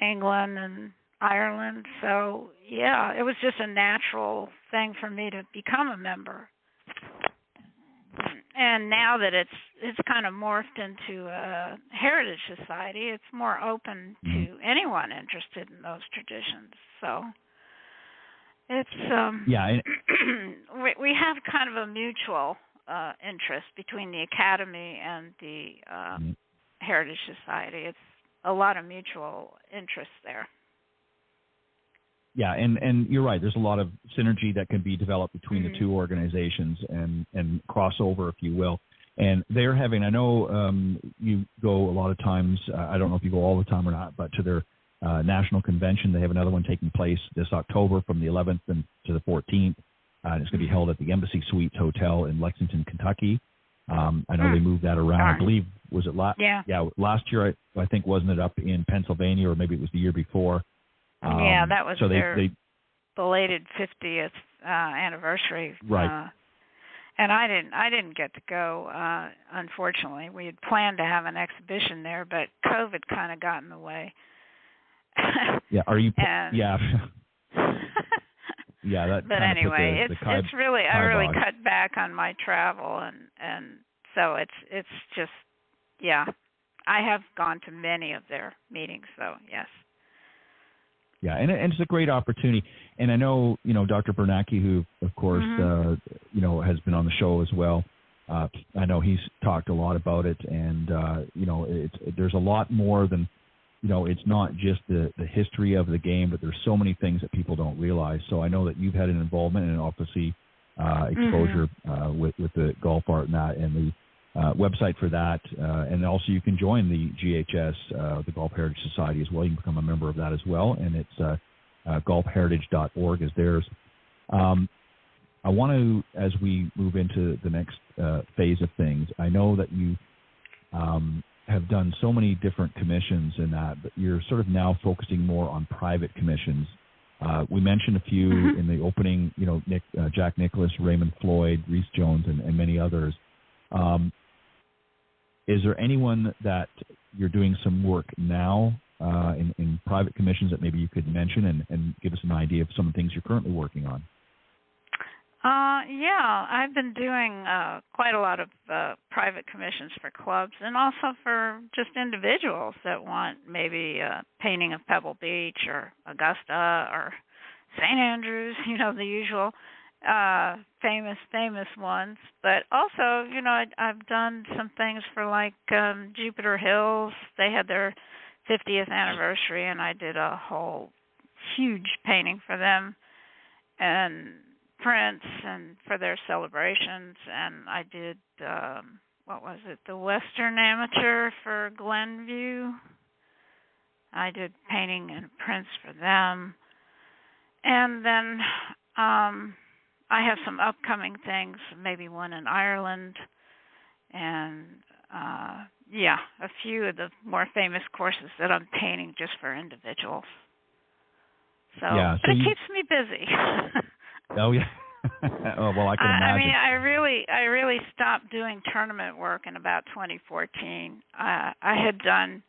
England, and Ireland. So, yeah, it was just a natural thing for me to become a member. And now that it's kind of morphed into a heritage society, it's more open to anyone interested in those traditions. So it's we have kind of a mutual interest between the Academy and the Heritage Society. It's a lot of mutual interest there. Yeah, and you're right. There's a lot of synergy that can be developed between the two organizations and crossover, if you will. And they're having, I know you go a lot of times, I don't know if you go all the time or not, but to their national convention. They have another one taking place this October from the 11th and to the 14th. And it's going to be held at the Embassy Suites Hotel in Lexington, Kentucky. I know they moved that around. I believe, was it last year? I think, wasn't it up in Pennsylvania, or maybe it was the year before? That was their belated 50th anniversary. Right. And I didn't get to go, unfortunately. We had planned to have an exhibition there, but COVID kind of got in the way. Yeah. Are you? Yeah. Yeah. That. But anyway, it's really I really cut back on my travel, and so it's just I have gone to many of their meetings, so yes. Yeah, and it's a great opportunity. And I know, Dr. Bernanke, who, of course, has been on the show as well. I know he's talked a lot about it, and, there's a lot more than, it's not just the history of the game, but there's so many things that people don't realize. So I know that you've had an involvement and obviously exposure with the golf art and that, and the website for that, and also you can join the GHS, the Golf Heritage Society as well. You can become a member of that as well, and it's golfheritage.org is theirs. I want to, as we move into the next phase of things, I know that you have done so many different commissions in that, but you're sort of now focusing more on private commissions. We mentioned a few in the opening, Jack Nicklaus, Raymond Floyd, Reese Jones, and many others. Is there anyone that you're doing some work now in private commissions that maybe you could mention and give us an idea of some of the things you're currently working on? I've been doing quite a lot of private commissions for clubs and also for just individuals that want maybe a painting of Pebble Beach or Augusta or St. Andrews, the usual famous ones. But also, I've done some things for like Jupiter Hills. They had their 50th anniversary, and I did a whole huge painting for them. And Prince and for their celebrations, and I did the Western Amateur for Glenview. I did painting and prints for them, and then I have some upcoming things, maybe one in Ireland, and a few of the more famous courses that I'm painting just for individuals. So, but it keeps me busy. Oh yeah. Oh well, I can imagine. I mean, I really stopped doing tournament work in about 2014. I had done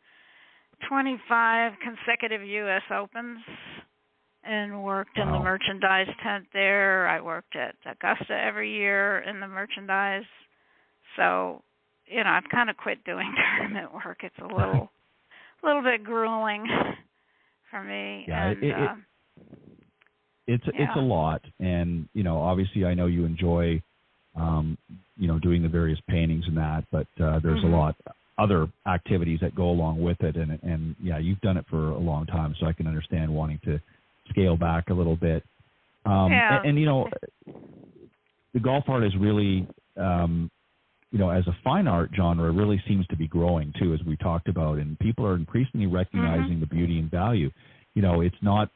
25 consecutive U.S. Opens and worked in the merchandise tent there. I worked at Augusta every year in the merchandise. So, I've kind of quit doing tournament work. It's a little bit grueling for me. Yeah, and, it's a lot, and obviously I know you enjoy, doing the various paintings and that, but there's a lot other activities that go along with it, and you've done it for a long time, so I can understand wanting to scale back a little bit. And the golf art is really, as a fine art genre, really seems to be growing too, as we talked about, and people are increasingly recognizing the beauty and value. It's not,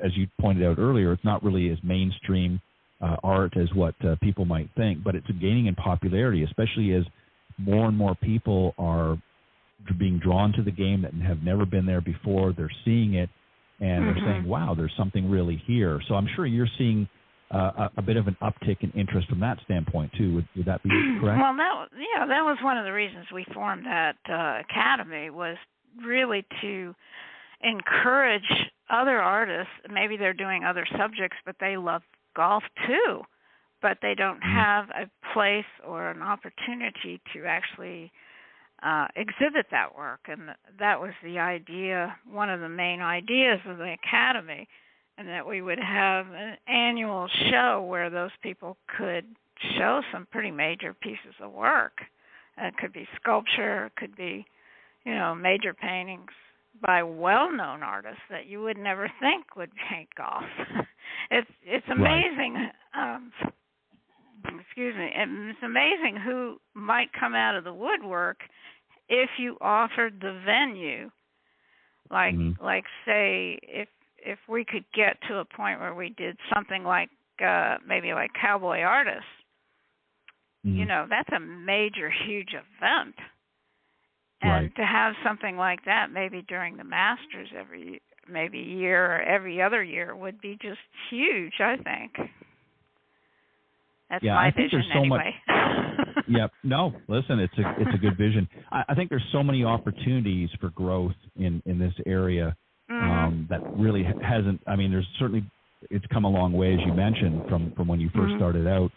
as you pointed out earlier, it's not really as mainstream art as what people might think, but it's gaining in popularity, especially as more and more people are being drawn to the game that have never been there before. They're seeing it, and they're saying, wow, there's something really here. So I'm sure you're seeing a bit of an uptick in interest from that standpoint, too. Would that be correct? Well, that was one of the reasons we formed that academy, was really to encourage other artists. Maybe they're doing other subjects, but they love golf too, but they don't have a place or an opportunity to actually exhibit that work. And that was the idea, one of the main ideas of the academy, and that we would have an annual show where those people could show some pretty major pieces of work. It could be sculpture, it could be, major paintings by well-known artists that you would never think would paint golf. It's amazing. Excuse me. It's amazing who might come out of the woodwork if you offered the venue. Like say, if we could get to a point where we did something like maybe like Cowboy Artists, that's a major, huge event. And to have something like that maybe during the Masters every year or every other year would be just huge, I think. That's my vision anyway. Yep. No, listen, it's a good vision. I think there's so many opportunities for growth in this area that really hasn't. I mean, there's certainly, it's come a long way, as you mentioned, from when you first started out.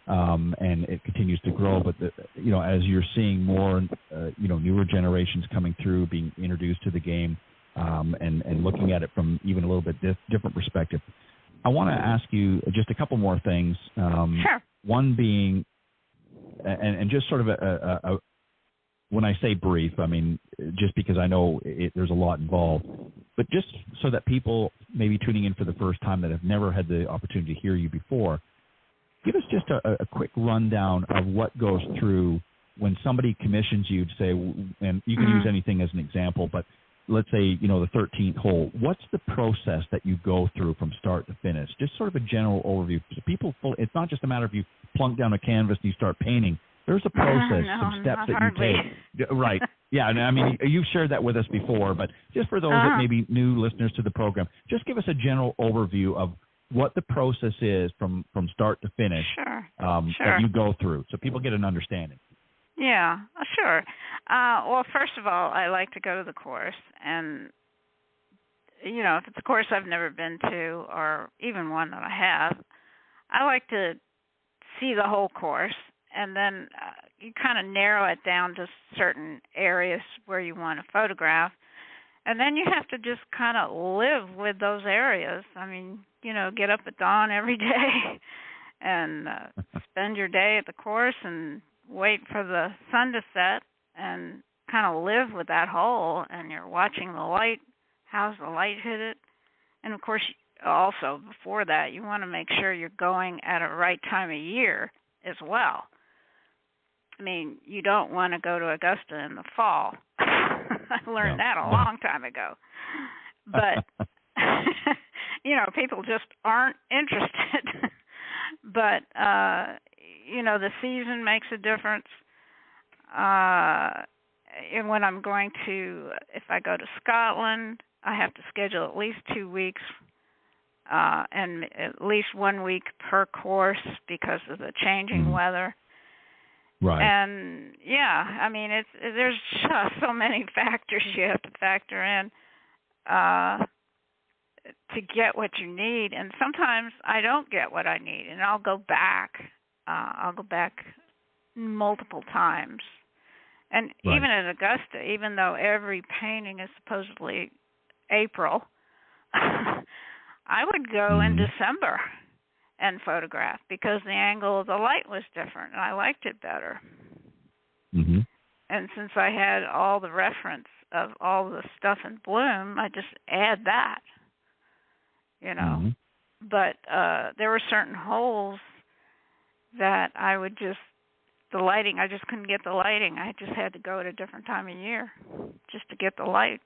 And it continues to grow, but as you're seeing more, newer generations coming through, being introduced to the game, and looking at it from even a little bit different perspective, I want to ask you just a couple more things. Sure. One being, and just sort of a when I say brief, I mean just because I know there's a lot involved, but just so that people maybe tuning in for the first time that have never had the opportunity to hear you before. Give us just a quick rundown of what goes through when somebody commissions you to say, and you can use anything as an example, but let's say, the 13th hole. What's the process that you go through from start to finish? Just sort of a general overview. It's not just a matter of you plunk down a canvas and you start painting. There's a process, some steps that you take. Right. Yeah, and I mean, you've shared that with us before, but just for those that may be new listeners to the program, just give us a general overview of what the process is from start to finish that you go through, so people get an understanding. Yeah, sure. Well, first of all, I like to go to the course, and if it's a course I've never been to, or even one that I have, I like to see the whole course, and then you kind of narrow it down to certain areas where you want to photograph. And then you have to just kind of live with those areas. I mean, get up at dawn every day and spend your day at the course and wait for the sun to set and kind of live with that hole. And you're watching the light. How's the light hit it? And, of course, also before that, you want to make sure you're going at a right time of year as well. I mean, you don't want to go to Augusta in the fall. I learned that a long time ago. But, people just aren't interested. But the season makes a difference. And when I'm going to, if I go to Scotland, I have to schedule at least 2 weeks, and at least 1 week per course because of the changing weather. Right. And I mean, there's just so many factors you have to factor in to get what you need. And sometimes I don't get what I need, and I'll go back. I'll go back multiple times. And even at Augusta, even though every painting is supposedly April, I would go in December and photograph because the angle of the light was different, and I liked it better. Mm-hmm. And since I had all the reference of all the stuff in bloom, I just add that, Mm-hmm. But there were certain holes that I would just, the lighting, I just couldn't get the lighting. I just had to go at a different time of year just to get the light.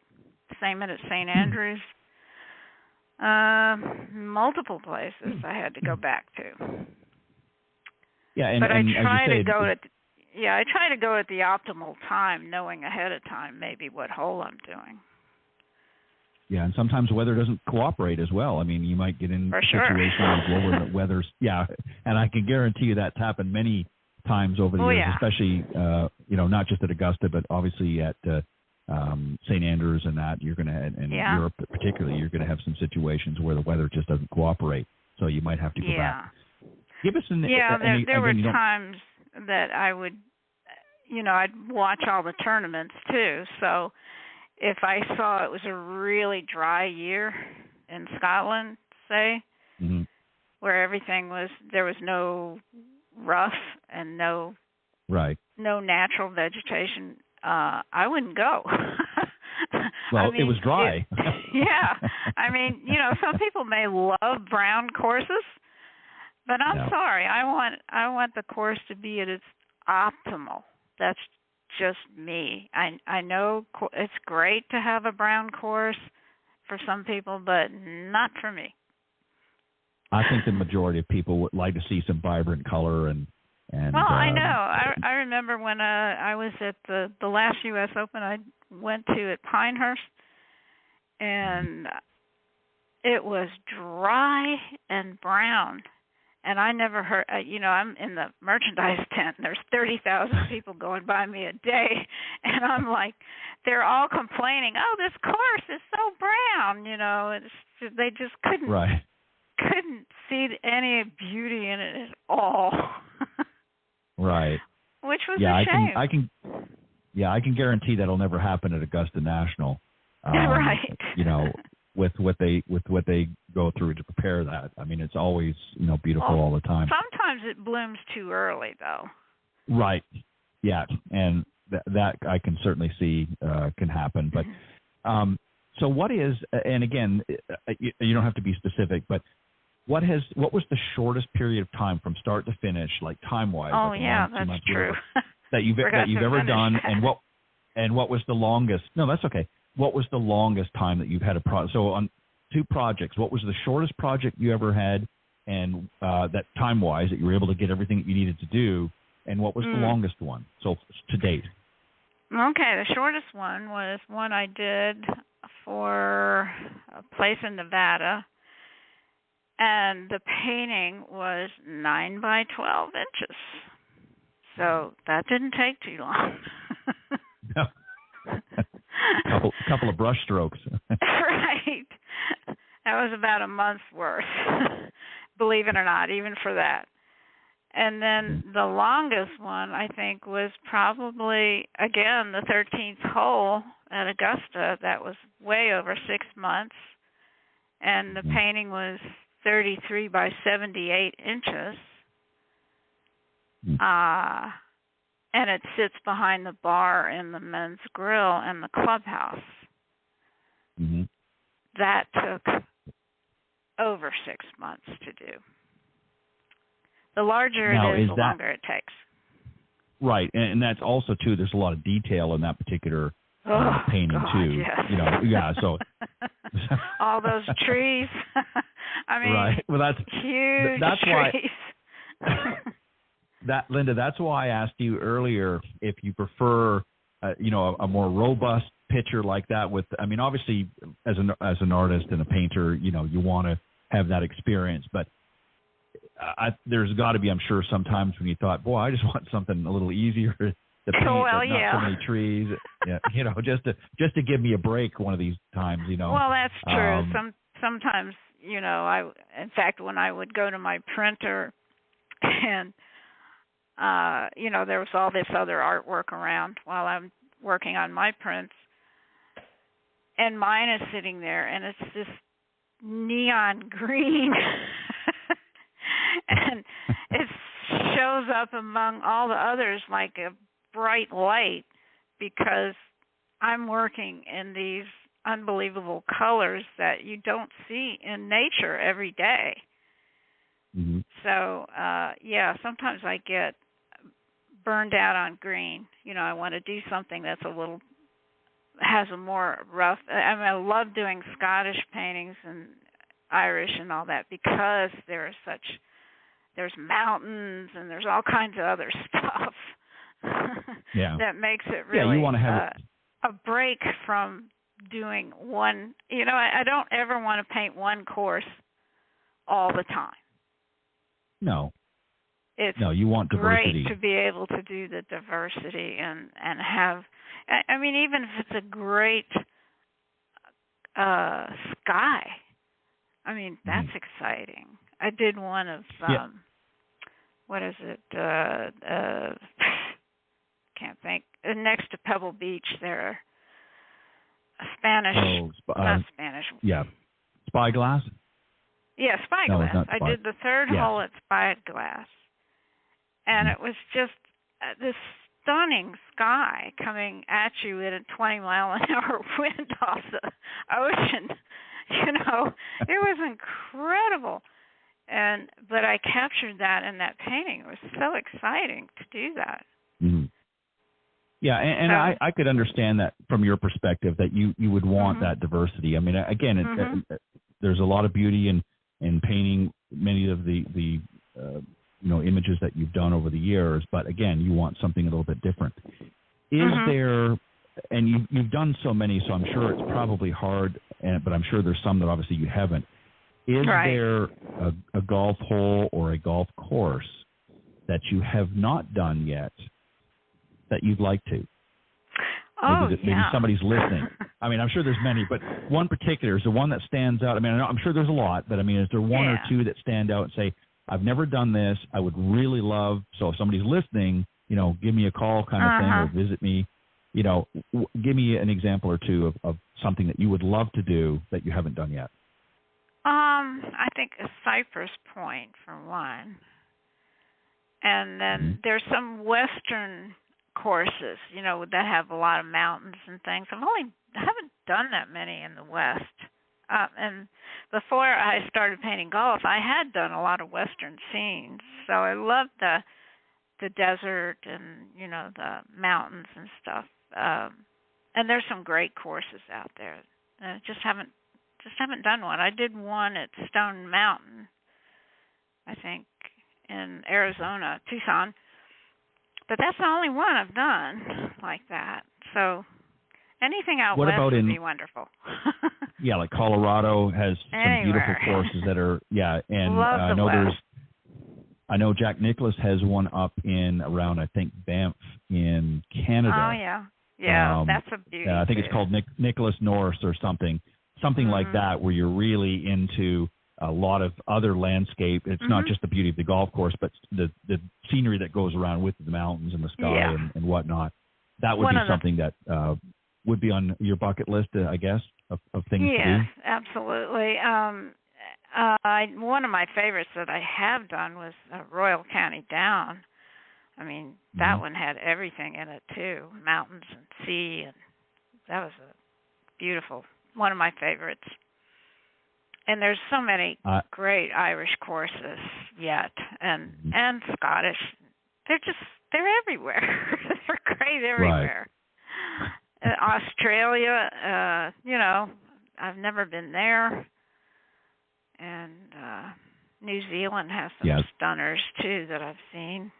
Same at St. Andrews. Multiple places I had to go back to. Yeah, but I try to go at I try to go at the optimal time, knowing ahead of time maybe what hole I'm doing. Yeah, and sometimes weather doesn't cooperate as well. I mean, you might get in situations where weather's and I can guarantee you that's happened many times over the years, especially not just at Augusta, but obviously at St. Andrews and that you're going to, and Europe particularly, you're going to have some situations where the weather just doesn't cooperate, so you might have to go back. Give us there were times that I would, I'd watch all the tournaments too. So if I saw it was a really dry year in Scotland, say, where everything was, there was no rough and no natural vegetation, I wouldn't go. Well, it was dry. I mean, some people may love brown courses, but I'm sorry. I want the course to be at its optimal. That's just me. I know it's great to have a brown course for some people, but not for me. I think the majority of people would like to see some vibrant color and well, I know. I remember when I was at the last U.S. Open I went to at Pinehurst, and it was dry and brown. And I never heard, I'm in the merchandise tent, and there's 30,000 people going by me a day, and I'm like, they're all complaining, oh, this course is so brown, they just couldn't see any beauty in it at all. Right. Which was a shame. I can guarantee that'll never happen at Augusta National. Right. With what they go through to prepare that. I mean, it's always, beautiful all the time. Sometimes it blooms too early, though. Right. Yeah, and that I can certainly see can happen. But so what is, and again, you don't have to be specific, but what was the shortest period of time from start to finish, like time-wise? Oh, like that's true. that you've ever done, and what was the longest? No, that's okay. What was the longest time that you've had a project? So on 2 projects, what was the shortest project you ever had, and that time-wise that you were able to get everything that you needed to do, and what was the longest one? So to date. Okay, the shortest one was one I did for a place in Nevada, and the painting was 9 by 12 inches. So that didn't take too long. No. couple of brush strokes. Right. That was about a month's worth, believe it or not, even for that. And then the longest one, I think, was probably, again, the 13th hole at Augusta. That was way over 6 months. And the painting was 33 by 78 inches. And it sits behind the bar in the men's grill and the clubhouse. That took over 6 months to do. The larger it is, the longer it takes. Right, and that's also, too, there's a lot of detail in that particular painting, too. Yes. So all those trees. I mean, right. Well, huge that's trees. Linda, that's why I asked you earlier if you prefer, a more robust picture like that. With, I mean, obviously, as an artist and a painter, you want to have that experience. But there's got to be, I'm sure, sometimes when you thought, boy, I just want something a little easier to paint, not so many trees. Yeah, just to give me a break one of these times. Well, that's true. Sometimes, in fact, when I would go to my printer and there was all this other artwork around while I'm working on my prints, and mine is sitting there, and it's this neon green, and it shows up among all the others like a bright light because I'm working in these unbelievable colors that you don't see in nature every day. Mm-hmm. So, sometimes I get burned out on green. I want to do something that's has a more rough. I love doing Scottish paintings and Irish and all that because there's mountains and there's all kinds of other stuff that makes it really you want to have a break from doing one. I don't ever want to paint one course all the time. No. It's you want diversity. Great to be able to do the diversity and have, I mean, even if it's a great sky, I mean, that's exciting. I did one of, what is it, can't think, next to Pebble Beach there, Spanish, not Spanish. Yeah, Spyglass? Yeah, Spyglass. No, I did the third hole at Spyglass. And it was just this stunning sky coming at you in a 20-mile-an-hour wind off the ocean. It was incredible. But I captured that in that painting. It was so exciting to do that. Mm-hmm. Yeah, and I could understand that from your perspective that you would want that diversity. I mean, again, there's a lot of beauty in painting many of the images that you've done over the years, but again, you want something a little bit different. Is there, and you've done so many, so I'm sure it's probably hard, but I'm sure there's some that obviously you haven't. Is there a golf hole or a golf course that you have not done yet that you'd like to? Maybe somebody's listening. I mean, I'm sure there's many, but one particular, is the one that stands out? I mean, I'm sure there's a lot, but I mean, is there one or two that stand out and say, I've never done this, I would really love, so if somebody's listening, give me a call kind of thing, or visit me, give me an example or two of something that you would love to do that you haven't done yet. I think a Cypress Point for one. And then there's some Western courses, that have a lot of mountains and things. I haven't done that many in the West. And before I started painting golf, I had done a lot of Western scenes. So I loved the desert and, the mountains and stuff. And there's some great courses out there. Just haven't done one. I did one at Stone Mountain, I think, in Arizona, Tucson. But that's the only one I've done like that. So anything out west would be wonderful. Yeah, like Colorado has some beautiful courses that are, and I know Jack Nicklaus has one up in around, I think, Banff in Canada. Oh, yeah. Yeah, that's a beauty. I think it's called Nicholas Norris or something like that, where you're really into a lot of other landscape. It's not just the beauty of the golf course, but the scenery that goes around with the mountains and the sky and whatnot. That would be something that would be on your bucket list, I guess, of things to do. Yes, absolutely. One of my favorites that I have done was Royal County Down. I mean, that one had everything in it, too, mountains and sea, and that was a beautiful, one of my favorites. And there's so many great Irish courses yet, and Scottish. They're everywhere. They're great everywhere. Right. Australia, I've never been there. And New Zealand has some stunners too that I've seen,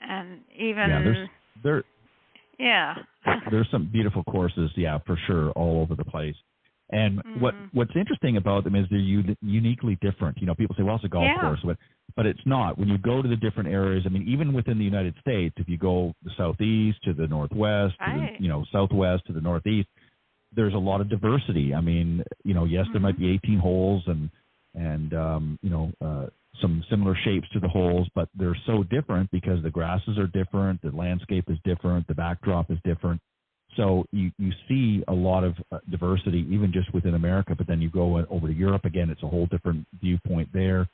and even there's some beautiful courses, for sure, all over the place. And what's interesting about them is they're uniquely different. People say, well, it's a golf course, but it's not. When you go to the different areas, I mean, even within the United States, if you go the southeast to the northwest, to the, southwest to the northeast, there's a lot of diversity. I mean, yes, there might be 18 holes and some similar shapes to the holes, but they're so different because the grasses are different, the landscape is different, the backdrop is different. So you see a lot of diversity even just within America, but then you go over to Europe, again, it's a whole different viewpoint there,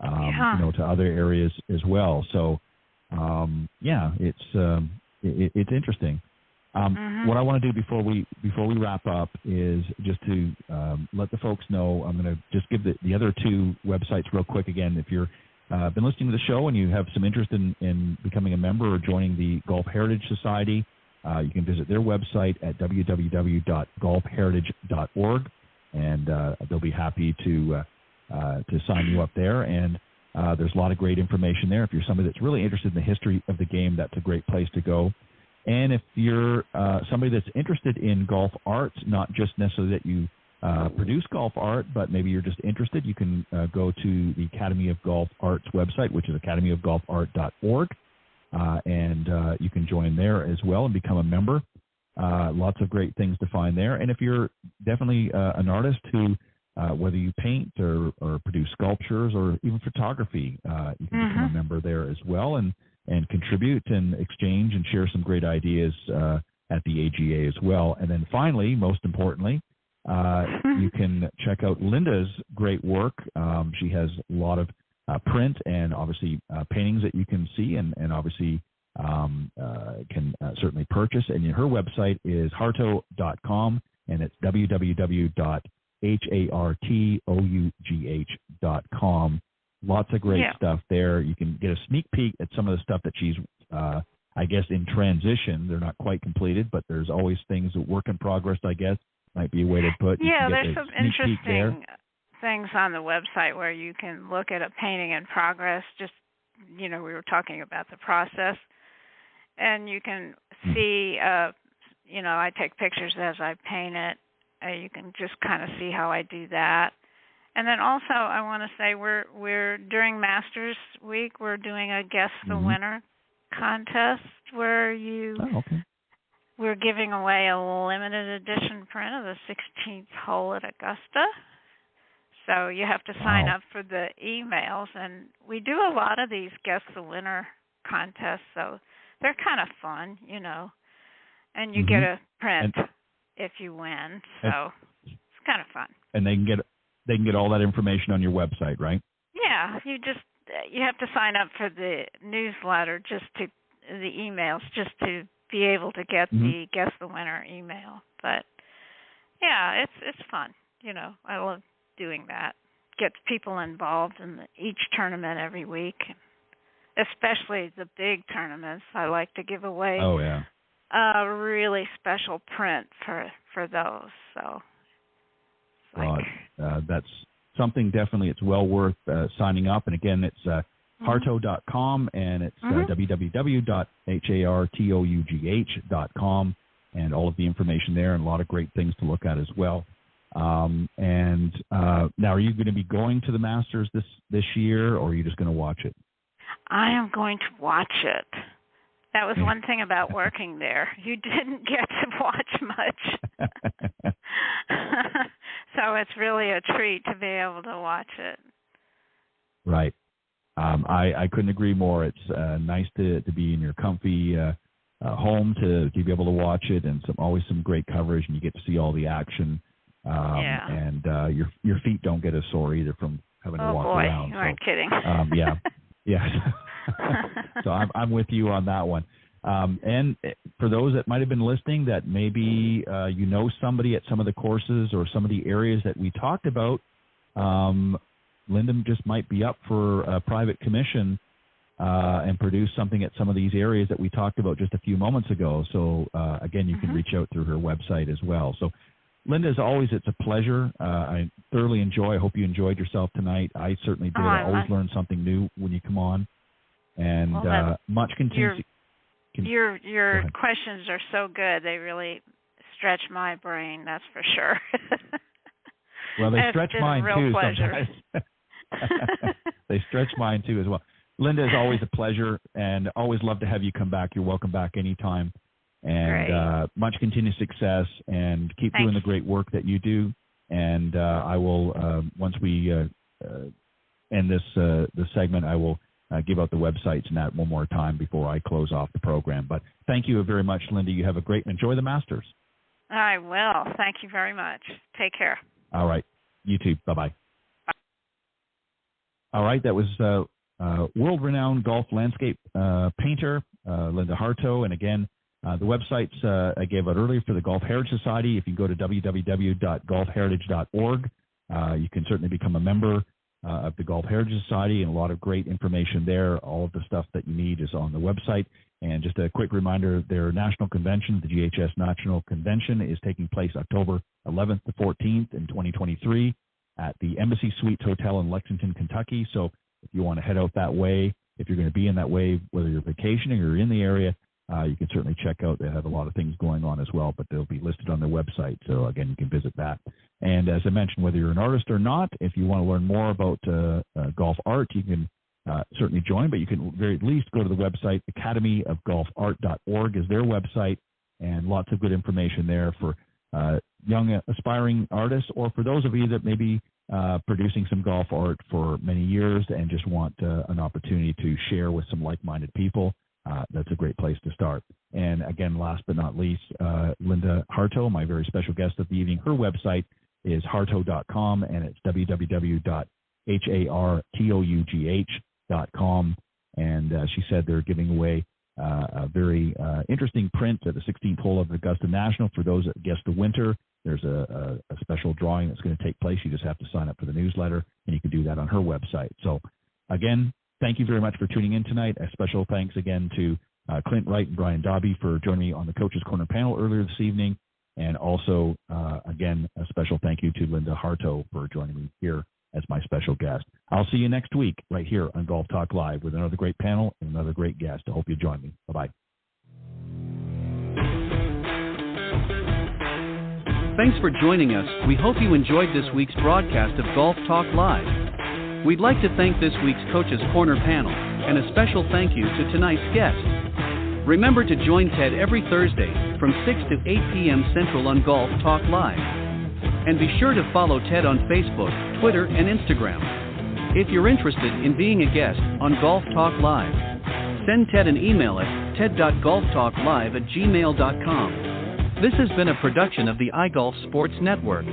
to other areas as well. So, it's interesting. What I want to do before we wrap up is just to let the folks know. I'm going to just give the other two websites real quick again. If you're been listening to the show and you have some interest in becoming a member or joining the Golf Heritage Society, you can visit their website at www.golfheritage.org, and they'll be happy to sign you up there. And there's a lot of great information there. If you're somebody that's really interested in the history of the game, that's a great place to go. And if you're somebody that's interested in golf arts, not just necessarily that you produce golf art, but maybe you're just interested, you can go to the Academy of Golf Arts website, which is academyofgolfart.org, and you can join there as well and become a member. Lots of great things to find there. And if you're definitely an artist who, whether you paint or produce sculptures or even photography, you can become a member there as well and contribute and exchange and share some great ideas at the AGA as well. And then finally, most importantly, you can check out Linda's great work. She has a lot of print and obviously paintings that you can see and obviously can certainly purchase. And her website is hartough.com, and it's www.hartough.com. Lots of great stuff there. You can get a sneak peek at some of the stuff that she's, I guess, in transition. They're not quite completed, but there's always things, a work in progress, I guess, might be a way to put. Yeah, there's some interesting things on the website where you can look at a painting in progress. Just, we were talking about the process. And you can see, I take pictures as I paint it. You can just kind of see how I do that. And then also, I want to say we're during Masters Week, we're doing a Guess the Winner contest where we're giving away a limited edition print of the 16th hole at Augusta. So you have to sign up for the emails, and we do a lot of these Guess the Winner contests, so they're kind of fun, and you get a print if you win. So it's kind of fun. And they can get all that information on your website, right? Yeah, you have to sign up for the newsletter, the emails, just to be able to get the Guess the Winner email. But yeah, it's fun. I love doing that. Gets people involved in each tournament every week, especially the big tournaments. I like to give away a really special print for those. So. That's something definitely it's well worth signing up. And again, it's hartough.com, and it's www.hartough.com, and all of the information there, and a lot of great things to look at as well. Now, are you going to be going to the Masters this year, or are you just going to watch it? I am going to watch it. That was one thing about working there. You didn't get to watch much. So it's really a treat to be able to watch it. Right. I couldn't agree more. It's nice to be in your comfy home to be able to watch it, and always some great coverage, and you get to see all the action. And your feet don't get as sore either from having to walk around. You aren't kidding. Yeah. So I'm with you on that one. And for those that might have been listening that maybe somebody at some of the courses or some of the areas that we talked about, Linda just might be up for a private commission and produce something at some of these areas that we talked about just a few moments ago. So, again, you can reach out through her website as well. So Linda, as always, it's a pleasure. I thoroughly enjoy. I hope you enjoyed yourself tonight. I certainly did. I always learn something new when you come on. And much continues. Your questions are so good. They really stretch my brain, that's for sure. Well, they stretch mine too pleasure. sometimes. They stretch mine too as well. Linda, it's always a pleasure, and always love to have you come back. You're welcome back anytime. And much continued success, and keep doing the great work that you do. And I will, once we end this segment, I will give out the websites and that one more time before I close off the program. But thank you very much, Linda. You have a great, enjoy the Masters. I will. Thank you very much. Take care. All right. You too. Bye-bye. Bye. All right. That was world-renowned golf landscape painter, Linda Hartough. And again, the websites I gave out earlier for the Golf Heritage Society. If you go to www.golfheritage.org, you can certainly become a member of the Golf Heritage Society, and a lot of great information there. All of the stuff that you need is on the website. And just a quick reminder, their national convention, the GHS National Convention, is taking place October 11th to 14th in 2023 at the Embassy Suites Hotel in Lexington, Kentucky. So if you want to head out that way, if you're going to be in that way, whether you're vacationing or in the area, you can certainly check out. They have a lot of things going on as well, but they'll be listed on their website. So again, you can visit that. And as I mentioned, whether you're an artist or not, if you want to learn more about golf art, you can certainly join, but you can very least go to the website. academyofgolfart.org is their website, and lots of good information there for young aspiring artists, or for those of you that may be producing some golf art for many years and just want an opportunity to share with some like-minded people. That's a great place to start. And again, last but not least, Linda Hartough, my very special guest of the evening, her website is hartough.com, and it's www.hartough.com. And she said they're giving away a very interesting print at the 16th hole of Augusta National. For those that guess the winter, there's a special drawing that's going to take place. You just have to sign up for the newsletter, and you can do that on her website. So again, thank you very much for tuning in tonight. A special thanks again to Clint Wright and Brian Dobby for joining me on the Coach's Corner panel earlier this evening. And also, again, a special thank you to Linda Hartough for joining me here as my special guest. I'll see you next week right here on Golf Talk Live with another great panel and another great guest. I hope you join me. Bye-bye. Thanks for joining us. We hope you enjoyed this week's broadcast of Golf Talk Live. We'd like to thank this week's Coach's Corner panel, and a special thank you to tonight's guest. Remember to join Ted every Thursday from 6 to 8 p.m. Central on Golf Talk Live. And be sure to follow Ted on Facebook, Twitter, and Instagram. If you're interested in being a guest on Golf Talk Live, send Ted an email at ted.golftalklive@gmail.com. This has been a production of the iGolf Sports Network.